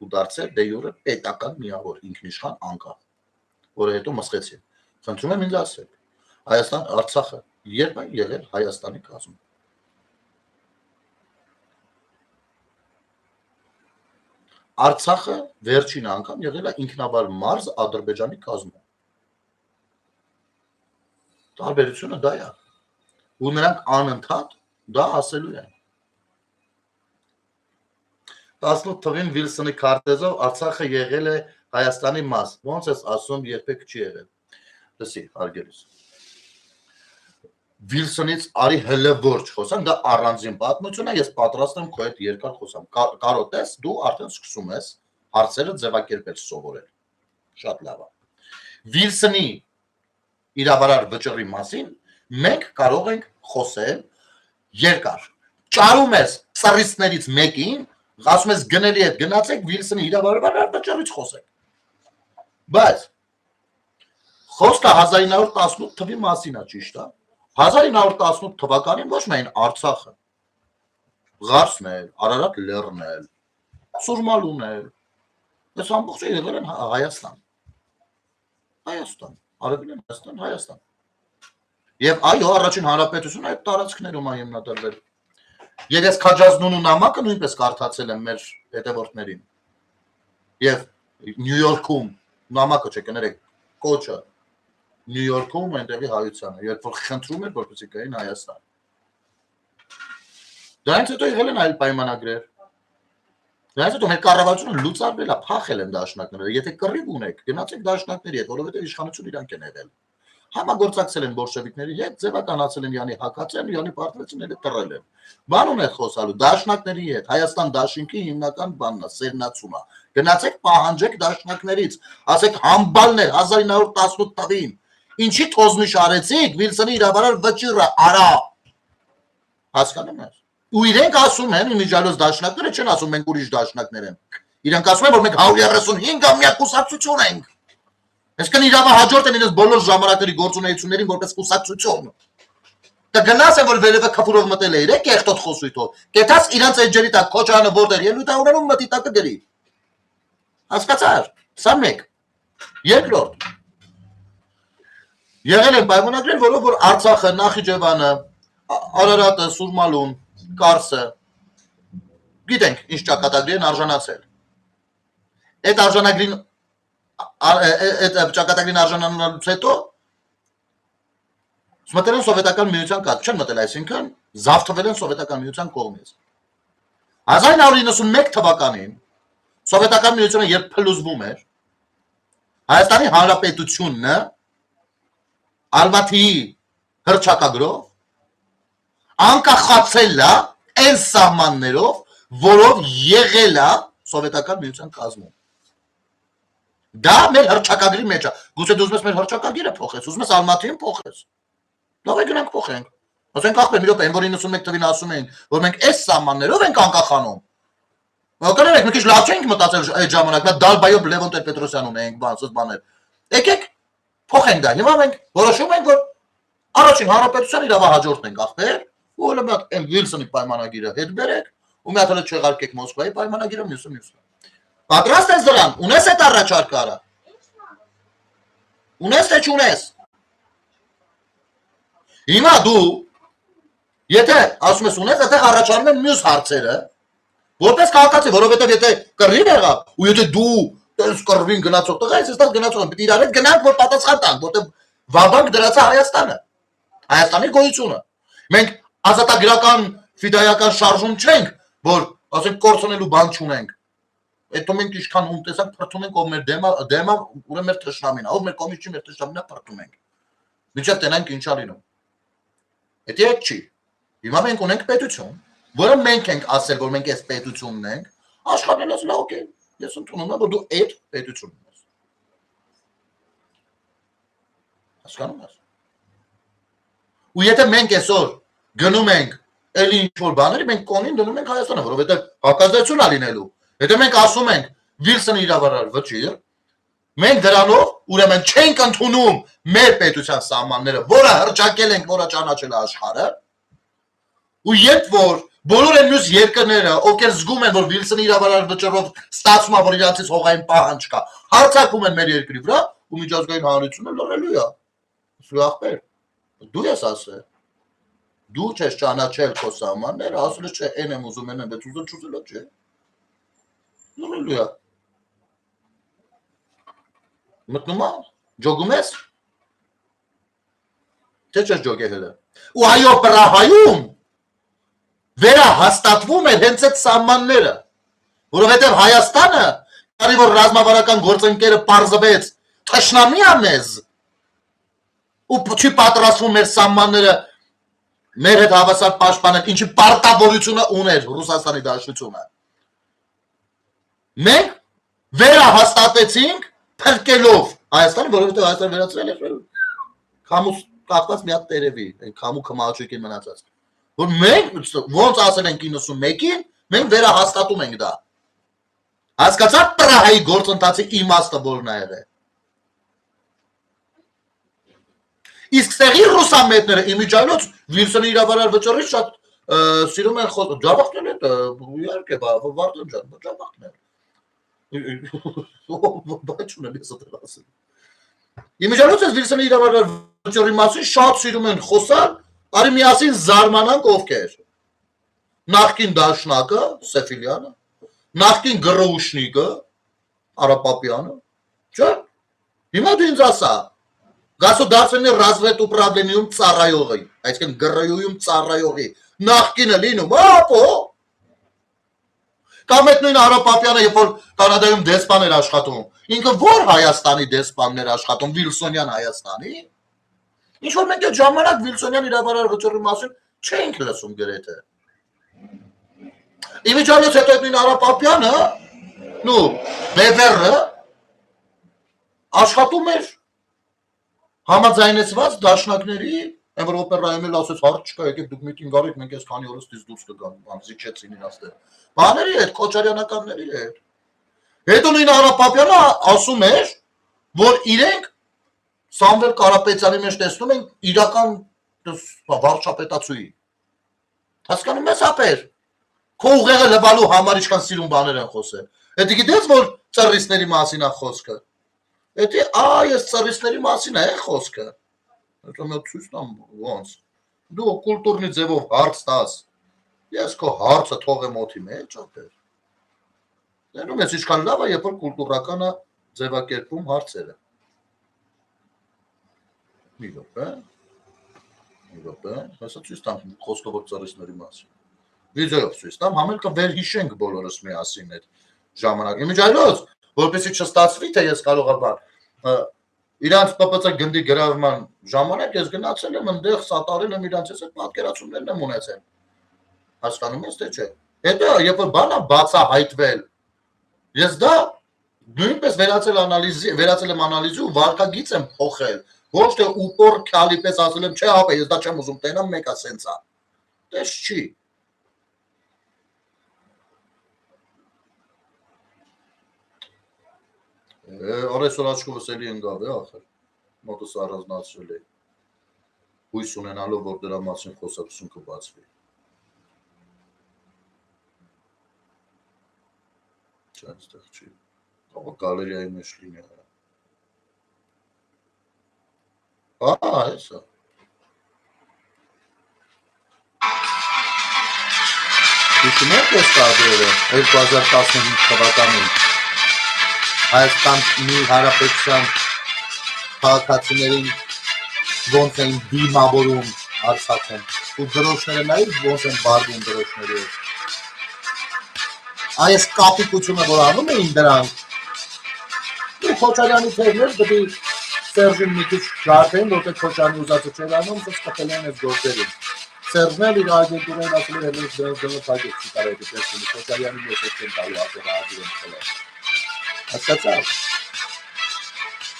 ու դարձել դե յուրե պետական միավոր ինքնիշխան անկախ, որը հետո մսխեցին։ Խնդրում եմ ինձ ասեք, Արցախը երբ է եղել Հայաստանի կազմում։ Արցախը վերջին անգամ եղել է ինքնավար մարզ Ադրբեջանի կազմում։ Տարբերությունը դա է։ Ու նրանք անընդհատ դա ասելու են։ 18 թվին Վիլսոնի քարտեզով Արցախը եղել է Հայաստանի մաս։ Ոնց ես ասում, երբեք չի եղել։ Լսի, հարգելիս։ Վիլսոնից արի հələ ոչ խոսամ, դա առանձին պատմություն է, ես պատրաստ եմ քո հետ երկար խոսամ։ Կարոտես, դու արդեն սկսում ես հարցերը ձևակերպել սովորել։ Շատ լավ է։ Վիլսոնի իրավարար վճռի մասին մենք կարող ենք խոսել երկար։ Ճարում ես ծռիստներից մեկին, ասում ես գնելի է գնացեք Վիլսոնի իրավարար վճռից խոսեք։ Բայց խոսքը 1918 թվի մասին է, ճիշտ է։ 1918 թվականին ոչ միայն Արցախը, Ղարսն էլ, Արարատ լեռն էլ, Սուրմալուն էլ, այս ամբողջը եղել են Հայաստան, Արևելյան Հայաստան, եւ այո, առաջին հանրապետությունը այդ տարածքներում է հիմնադրվել։ Եվ ես Քաջազնունու նամակը նույնպես կարդացել եմ մեր հետևորդներին։ Եվ Նյու Յորքում նամակը չկներեք, կոչը Նյու Յորքում այնտեղի հայությանը, երբ որ խնդրում էր, որպեսզի գային Հայաստան։ Դրանից հետո եղել են այլ պայմանագրեր։ Դրանից հետո մեր կառավարությունը լուծարվել է, փախել են դաշնակները։ Եթե կռիվ ունեք, գնացեք դաշնակների հետ, որովհետև իշխանություն իրանք են եղել։ Համագործակցել են բոլշևիկների հետ, ձևականացել են յանի հակացել, յանի պարտվեցին էլ տրել են։ Բան ունի խոսալու դաշնակների հետ, Հայաստան դաշինքի հիմնական բանն է, սերնացումը։ Գնացեք պահանջեք դաշնակներից, ասեք համբալներ 1918 թվին Ինչի թոզնիշ արեցիք, Վիլսոնի իրավարար վճիռը արա։ Հասկանում ես։ Ու իրենք ասում են, իմիջիայլոց դաշնակները չեն ասում, մենք ուրիշ դաշնակներ են։ Իրանք ասում են, որ մենք 135-ամյա կուսակցություն ենք։ Այսինքն իրավահաջորդ են իրենց բոլոր ժամանակների գործունեություններին որպես կուսակցություն։ Դա գնաս են, որ վերևը քփուրով մտել է իրեն, կեղտոտ խոսույթով։ Կեթաս իրանց էջերի տակ քոչարանը որտեղ ելույթ է ունենում մտի տակը գրի։ Հասկացար։ Սա մեկ։ Երկրորդ Եղել են պայմանագրեր, որով որ Արցախը, Նախիջևանը, Արարատը, Սուրմալուն, Կարսը, գիտենք ինչ ճակատագրի են արժանացել։ Այդ ճակատագրին արժանանալուց հետո մտել են սովետական միության կարգ, չեն մտել, այսինքն զավթվել են սովետական միության կողմից։ 1991 թվականին սովետական միությունը երբ փլուզվում էր, Հայաստանի Հանրապետությունը Ալմատիի հռչակագրով անկախացել է այն սահմաններով, որով եղել է սովետական միության կազմում։ Դա մեր հռչակագրի մեջ է։ Գուցե դու ուզում ես մեր հռչակագիրը փոխես, ուզում ես Ալմատիին փոխես։ Լավ է գնանք փոխենք։ Ասենք ախպեր մի րոպե, որ 91 թվին ասում էին, որ մենք այս սահմաններով ենք անկախանում։ Կներեք, մի քիչ լավ չենք մտածել այդ ժամանակ, նա Դալբայով Լևոն Տեր-Պետրոսյան ունենք, բան, սոց բաներ։ Եկեք փոխենք դա։ Հիմա մենք որոշում ենք, որ առաջին հանրապետության իրավահաջորդն ենք ախպեր, ու հələ մի հատ այն Վիլսոնի պայմանագիրը հետ բերեք, ու մի հատ հələ չեղարկեք Մոսկվայի պայմանագիրը, մյուսը։ Պատրաստ ես դրան, ունես այդ առաջարկը։ Ունես թե չունես։ Հիմա դու եթե ասում ես ունես, այդտեղ առաջանում են մյուս հարցերը, որպես քաղաքացի, որովհետև եթե կռիվ եղավ, ու եթե դու տես կռվին գնացող տղա ես, այստեղ գնացող պիտի իրար հետ գնանք, որ պատասխան տանք, որտեղ վաբանք դրացա Հայաստանը, Հայաստանի գոյությունը։ Մենք ազատագրական ֆիդայական շարժում չենք, որ ասենք կորցնելու բան չունենք։ Հետո մենք ինչքան ում տեսանք փրթում ենք, ով մեր դեմա, ուրեմն մեր թշնամին, ով մեր կողմից չի մեր թշնամին, փրթում ենք։ Միջև տենանք ինչա լինում։ Դա այդ չի։ Հիմա մենք ունենք պետություն, որը մենք ենք ասել, որ մենք այս պետությունն ենք, աշխատել ասել, օքեյ, ես ընդունում եմ, որ դու այդ պետությունն ես։ Հասկանում ես։ Ու եթե մենք այսօր գնում ենք էլի ինչ-որ բաների, մենք կոնին դնում ենք Հայաստանը, որովհետև հակազդեցություն ա լինելու։ Եթե մենք ասում ենք Վիլսոնի իրավարար վճիռ, մենք դրանով ուրեմն չենք ընդունում մեր պետության սահմանները, որը հրճակել ենք, որը ճանաչել է աշխարհը, ու երբ որ բոլոր այն մյուս երկրները, ովքեր զգում են, որ Վիլսոնի իրավարար վճռով ստացվում է, որ իրանցից հողային պահանջ կա, հարձակվում են մեր երկրի վրա, ու միջազգային հանրությունը լռելու է։ Սու ախպեր, դու ես ասել, դու չես ճանաչել քո սահմանները, ասել ես չէ, այն եմ ուզում, այն եմ, բայց ուզել չուզել չէ։ Լռելու է։ Մտնում է, ջոգում ես։ Թե չես ջոգել հələ։ Ու այո, Պրահայում վերահաստատվում են հենց այդ սահմանները, որովհետև Հայաստանը, կարի որ ռազմավարական գործընկերը պարզվեց թշնամի է մեզ, ու չի պատրաստվում մեր սահմանները մեր հետ հավասար պաշտպանել, ինչի պարտավորությունը ուներ Ռուսաստանի Դաշնությունը։ Մենք վերահաստատեցինք փրկելով Հայաստանը, որովհետև Հայաստանը վերածվել է քամուց կախված մի հատ տերևի, այն քամու քմաճուկի մնացած։ Որ մենք ոնց ասել ենք 91-ին, մենք վերահաստատում ենք դա։ Հասկացա՞ք Պրահայի գործընթացի իմաստը որն է եղել։ Իսկ ստեղի ռուսամետները իմիջիայլոց Վիլսոնի իրավարար վճռից շատ սիրում են խոսել, ջաբախտել է, իհարկե, Վարդան ջան, ջաբախտել։ Բայց չունեմ ես դեռ ասել։ Իմիջիայլոց Վիլսոնի իրավարար վճռի մասին շատ սիրում են խոսալ, արի միասին զարմանանք ովքեր։ Նախկին դաշնակը Սեֆիլյանը, նախկին գրոուշնիկը Արապապյանը, չէ՞։ Հիմա դու ինձ ասա, Գասուդարственный разведуправлением ծառայողի, այսինքն գրոյում ծառայողի, նախկինը լինում, ապո։ Կամ այդ նույն Արապապյանը, երբ որ Կանադայում դեսպան էր աշխատում, ինքը որ Հայաստանի դեսպանն էր աշխատում, Վիլսոնյան Հայաստանի։ Ինչ որ մենք այդ ժամանակ Վիլսոնյան իրավարար վճռի մասին չենք լսում գրեթե։ Իմիջիայլոց հետո այդ նույն Արապապյանը, նու Բևերը աշխատում էր համաձայնեցված դաշնակների, այն որ օպերայում էլ ասեց հարց չկա, եկեք դուք միտինգ արեք, մենք այս քանի օրից դուրս կգանք, զիջեցին իրաց դեր։ Բաների հետ, Քոչարյանականների հետ։ Հետո նույն Արապապյանը ասում էր, որ իրենք Սամվել Կարապետյանի մեջ տեսնում են իրական վարչապետացուի։ Հասկանում ես ապեր։ Քո ուղեղը լվալու համար ինչքան սիրուն բաներ են խոսել։ Հետո գիտես որ ծռիստների մասին է խոսքը։ Եթե այս ծռիստների մասին է խոսքը։ Հետո մի ցույց տամ ոնց։ Դու կուլտուրնի ձևով հարց տաս։ Ես քո հարցը թողեմ օդի մեջ, ապեր։ Դնում ես ինչքան լավ է, երբ որ կուլտուրականը ձևակերպում հարցերը։ Մի րոպե, հեսա ցույց տամ խոսքով ծռիստների մասին։ Վիդեոյով ցույց տամ, համել կվերհիշենք բոլորս միասին այդ ժամանակ։ Իմիջիայլոց, որպեսզի չստացվի, թե ես կարող եմ իրանց ՊՊՑ գնդի գրավման ժամանակ ես գնացել եմ այնտեղ սատարել եմ իրանց այդ պատկերացումներն եմ ունեցել։ Հասկանում ես թե չէ։ Հետո երբ որ բանա բացահայտվել, ես դա նույնպես վերացել եմ անալիզի ու վարկագիծ եմ փոխել, Ոչ թե ուպոր քալի պես ասել եմ, չէ, ապա ես դա չեմ ուզում տենամ, մեկա սենց է։ Դες չի։ Օրեսօր աչքովս էլի ընկավ է, ախր։ Մոտս առանձնացրել է։ Հույս ունենալով, որ դրա մասին խոսակցություն կբացվի։ Չէ, այստեղ չի։ Կարող գալերիայի մեջ լինի։ Հեսա։ Հիշում եք ես տարբերը 2015 թվականին Հայաստանի Հանրապետության քաղաքացիներին ոնց էին դիմավորում Արցախում ու դրոշները նայեք ոնց են բարդում դրոշների այս կապիկությունը որ անում էին դրանք ու Քոչարյանի թերներ դեպի Սերժին մի քիչ շարժեն որտեղ Քոչարյանի ուզածը չէր անում ոնց կփել են այս գործերին Սերժն էլ իր ագենտուրային ասել էր ես դրանց փակեց կարելի է տեսնել Քոչարյանի մեջ են տալու ապեր ադիրեն խլել հասկացա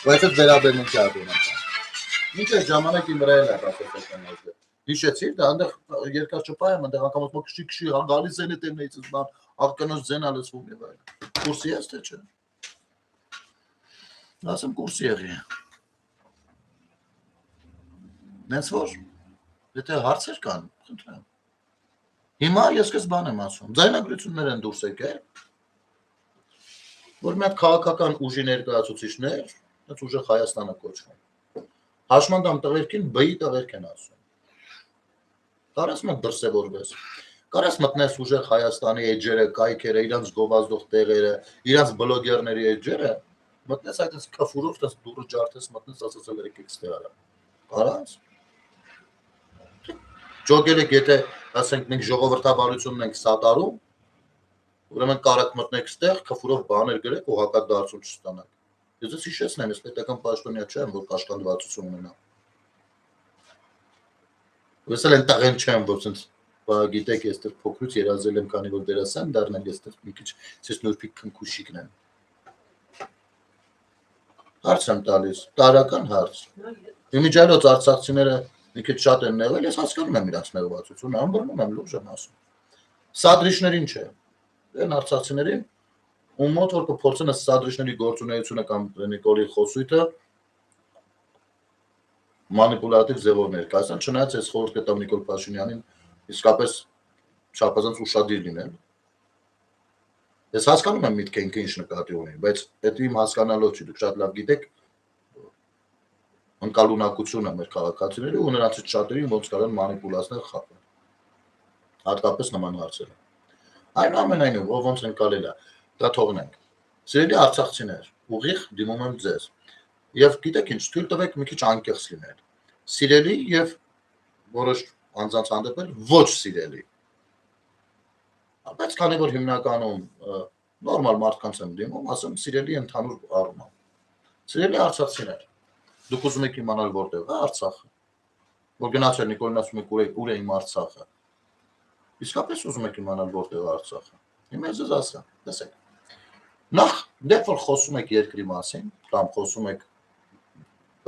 բայց այդ վերաբերում չի ադոնական ինչ է ժամանակի վրա էլ է ռասետական այդը հիշեցիր դա այնտեղ երկար չփայեմ այնտեղ անգամ ոք քշի գալիս են դեմից բան աղկանոց ձենա լսվում եւ այլն կուրսի ես թե չէ ասեմ կուրսի եղի Նենց որ եթե հարցեր կան, խնդրեմ։ Հիմա ես քեզ բան եմ ասում, ձայնագրություններ են դուրս եկել, որ մի հատ քաղաքական ուժի ներկայացուցիչներ, այդ ուժը Հայաստանը կոչվում։ Հաշմանդամ տղերքին B-ի տղերք են ասում։ Կարաս մտ դրսևորվես։ Կարաս մտնես ուժեղ Հայաստանի էջերը, կայքերը, իրանց գովազդող տեղերը, իրանց բլոգերների էջերը, մտնես այդպես քֆուրով, դες դուրը ջարդես, մտնես ասացել եկեք ստեղ արա։ Կարաս Ջոգել եք, եթե ասենք մենք ժողովրդավարությունն ենք սատարում, ուրեմն կարաք մտնեք ստեղ, քֆուրով բաներ գրեք ու հակադարձություն չստանաք։ Ես ես հիշեցնեմ, ես պետական պաշտոնյա չեմ, որ կաշկանդվածություն ունենա։ Ես էլ այնտեղ չեմ, որ ցենց գիտեք, ես դեռ փոքրուց երազել եմ, քանի որ դերասան դառնալ, ես դեռ մի քիչ ցես նորփիկ քնքուշիկն եմ։ Հարց եմ տալիս, տարական հարց։ Իմիջիայլոց արցախցիները մի քիչ շատ են նեղել, ես հասկանում եմ իրանց նեղվածությունը, ամբողջում եմ լուրջ եմ ասում։ Սադրիչներին չէ։ Այն արցախցիներին ում մոտ որ կփորձեն սադրիչների գործունեությունը կամ Նիկոլի խոսույթը մանիպուլատիվ ձևով ներկայացան, չնայած ես խորհուրդ կտամ Նիկոլ Փաշինյանին իսկապես չափազանց ուշադիր լինել։ Ես հասկանում եմ միտքը ինքը ինչ նկատի ունի, բայց դա իմ հասկանալով չի, դուք շատ լավ գիտեք ընկալունակությունը մեր քաղաքացիների ու նրանցից շատերին ոնց կարան մանիպուլացնել խափել։ Հատկապես նման հարցերը։ Այնուամենայնիվ, ով ոնց ընկալել է, դա թողնենք։ Սիրելի արցախցիներ, ուղիղ դիմում եմ ձեզ։ Եվ գիտեք ինչ, թույլ տվեք մի քիչ անկեղծ լինել։ Սիրելի եւ որոշ անձանց հանդեպ ոչ սիրելի։ Բայց քանի որ հիմնականում նորմալ մարդկանց եմ դիմում, ասեմ սիրելի ընդհանուր առումով։ Սիրելի արցախցիներ, դուք ուզում եք իմանալ որտեղ է Արցախը։ Որ գնացել Նիկոլին ասում եք ուր է իմ Արցախը։ Իսկապես ուզում եք իմանալ որտեղ է Արցախը։ Հիմա ես ասեմ, տեսեք։ Նախ դեպք որ խոսում եք երկրի մասին, կամ խոսում եք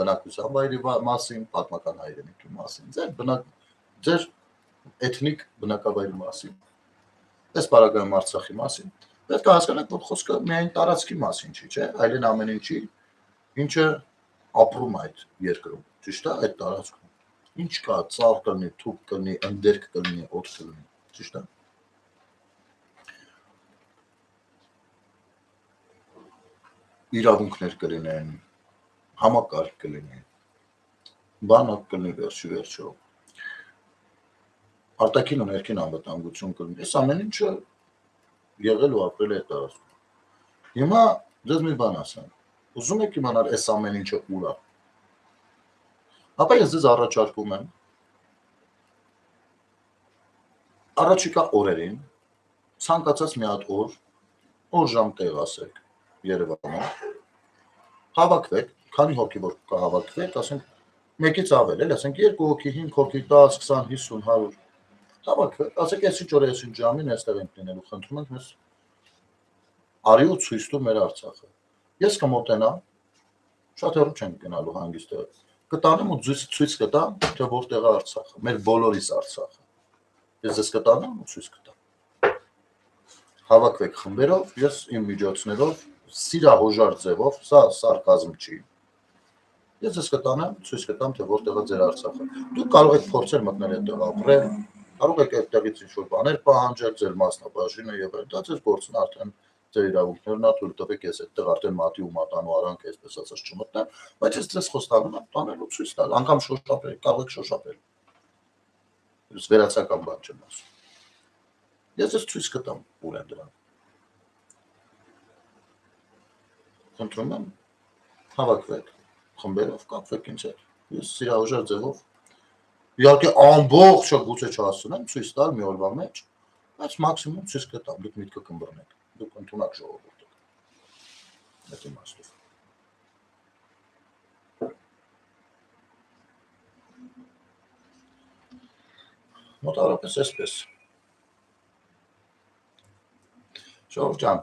բնակության վայրի մասին, պատմական հայրենիքի մասին, ձեր էթնիկ բնակավայրի մասին։ Այս բaragայում Արցախի մասին։ Պետք է հասկանաք, որ խոսքը միայն տարածքի մասին չի, չէ՞, այլն ամեն ինչի, ինչը ապրում այդ երկրում, ճիշտ է, այդ տարածքում։ Ինչ կա, ծաղ կլինի, թուփ կլինի, ընդերք կլինի, օդ կլինի, ճիշտ է։ Իրավունքներ կլինեն, համակարգ կլինի, բանակ կլինի վերջի վերջո։ Արտաքին ու ներքին անվտանգություն կլինի։ Այս ամեն ինչը եղել ու ապրել է այդ տարածքում։ Հիմա ձեզ մի բան ասեմ։ Ուզում եք իմանալ այս ամեն ինչը ուր է։ Ապա ես ձեզ առաջարկում եմ առաջիկա օրերին ցանկացած մի հատ օր ժամ տեղ ասեք Երևանում հավաքվեք, քանի հոգի որ կհավաքվեք, ասենք մեկից ավել էլ, ասենք 2 հոգի, 5 հոգի, 10, 20, 50, 100 հավաքվեք, ասեք այսինչ օրը այսինչ ժամին այստեղ ենք լինելու, խնդրում ենք մեզ արի ու ցույց տու մեր Արցախը։ Ես կմոտենամ, շատ հեռու չենք գնալու հանգիստ կտանեմ ու ցույց կտամ, թե որտեղ է Արցախը, մեր բոլորիս Արցախը։ Ես ես կտանեմ ու ցույց կտամ։ Հավաքվեք խմբերով, ես իմ միջոցներով, սիրահոժար ձևով, սա սարկազմ չի։ Ես ես կտանեմ, ցույց կտամ, թե որտեղ է ձեր Արցախը։ Դուք կարող եք փորձել մտնել այդտեղ ապրել, կարող եք այդտեղից ինչ-որ բաներ պահանջել, ձեր մասնաբաժինը եւ դա ձեր գործն արդեն ձեր իրավունքներն աթուլ տվեք, ես այդտեղ արդեն մատի ու մատանու արանք այսպես ասած չմտնեմ, բայց ես ձեզ խոստանում եմ տանելու ցույց տալ, անգամ շոշափել, կարող եք շոշափել։ Ես վերացական բան չեմ ասում։ Ես ձեզ ցույց կտամ ուր են դրան։ Խնդրում եմ, հավաքվեք խմբերով, կապվեք ինձ հետ։ Ես սիրահոժար ձևով իհարկե ամբողջը գուցե չհասցնեմ ցույց տալ մի օրվա մեջ, բայց մաքսիմում ցույց կտամ, դուք միտքը կըմբռնեք, դուք ընդունակ ժողովուրդ եք։ Այդ իմաստով։ Մոտավորապես այսպես։ Ժողովուրդ ջան,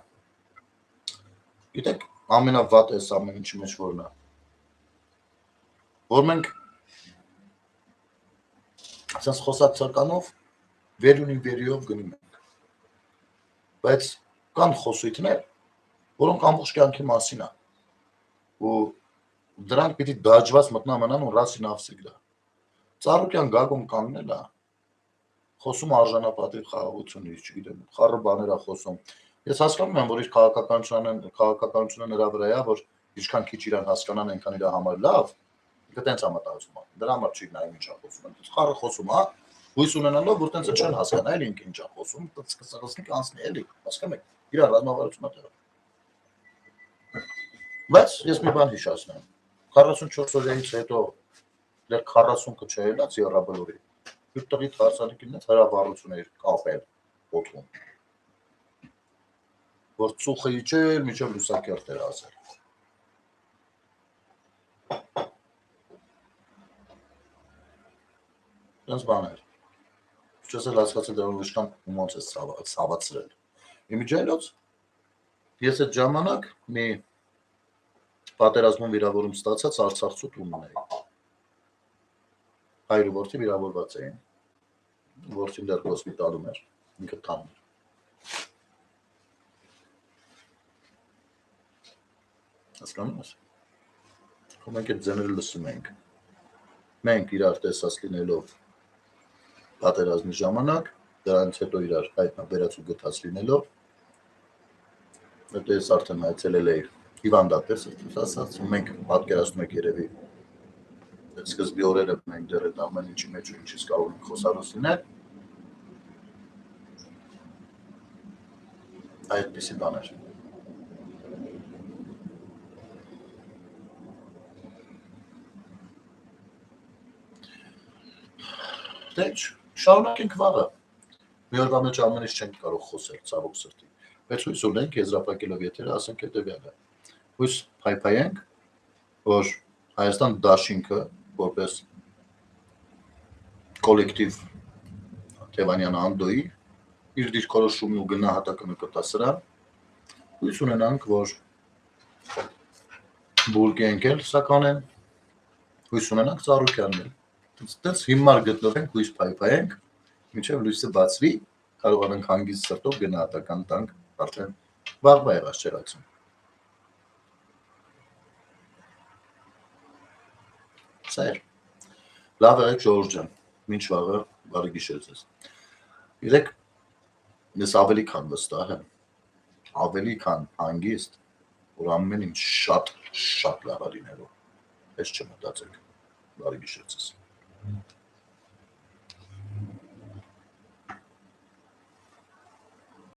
գիտեք, ամենավատ էս ամեն ինչի մեջ որն է։ Որ մենք ասած խոսած ցարկանով վերյունին վերյով գնում ենք։ Բայց կան խոսույթներ, որոնք ամբողջ կյանքի մասին է։ Ու դրանք պիտի դաջված մտնամանան ու ռասի նավսիկ դա։ Ծառուկյան գագում կանգնել է, խոսում արժանապատիվ խաղաղությունից, չգիտեմ, խառը բաներ է խոսում։ Ես հասկանում եմ, որ իր քաղաքականությունը նրա վրա է, որ ինչքան քիչ իրան հասկանան, այնքան իր համար լավ, ինքը տենց է մտածում։ Դրա համար չի նայում ինչա խոսում, խառը խոսում, հա, հույս ունենալով, որ տենց չեն հասկանա, էլ ինքը ինչա խոսում, սկսենք անցնի էլի, հասկանում եք, իր ռազմավարությունը տեղը։ Բայց ես մի բան հիշեցնեմ, 44 օրից հետո դեռ 40-ը չելած Եռաբլուրի, իր տղի հարսանիքինից հրավառություն էր կապել օդում, որ ծուխը իջել, միջև լուսակերտ էր ասել։ Դենց բաներ։ Չես էլ հասկացել դեռ ուրիշքան ումոնց է ցավացրել։ Իմիջայլոց ես այդ ժամանակ մի պատերազմում վիրավորում ստացած արցախցու տունն էի։ Հայր ու որդի վիրավորված էին։ Որդին դեռ հոսպիտալում էր, ինքը տանում էր։ Հասկանում ես։ Մենք այդ ձեները լսում ենք։ Մենք իրար տեսած լինելով պատերազմի ժամանակ, դրանից հետո իրար հայտնաբերած ու գտած լինելով, հետո ես արդեն այցելել էի հիվանդատես, ասած, մենք պատկերացնում եք երևի այդ սկզբի օրերը մենք դեռ այդ ամեն ինչի մեջ ու ինչից կարող ենք խոսալուց լինել, այդպիսի բաներ։ Դե շարունակենք վաղը։ Մի օրվա մեջ ամեն ինչ չենք կարող խոսել, ցավոք սրտի։ Բայց հույս ունենք եզրափակելով եթերը, ասենք հետևյալը։ Հույս փայփայենք, որ Հայաստան դաշինքը որպես կոլեկտիվ Թևանյան Անդոյի իր դիրքորոշումն ու գնահատակը նկատա սրան, հույս ունենանք, որ բուրգի ընկել սականեն, հույս ունենանք Ծառուկյանն էլ։ Դից հիմար գտնվենք, հույս փայփայենք, մինչև լույսը բացվի, կարողանանք հանգիստ սրտով գնահատական տանք արդեն վաղվա եղած չերացում։ Սա էր։ Լավ եղեք ժողովուրդ ջան, մինչ վաղը բարի գիշեր ձեզ։ Իրեք ես ավելի քան վստահ եմ, ավելի քան հանգիստ, որ ամեն ինչ շատ լավ է լինելու։ Ես չմտածեք։ Բարի գիշեր ձեզ։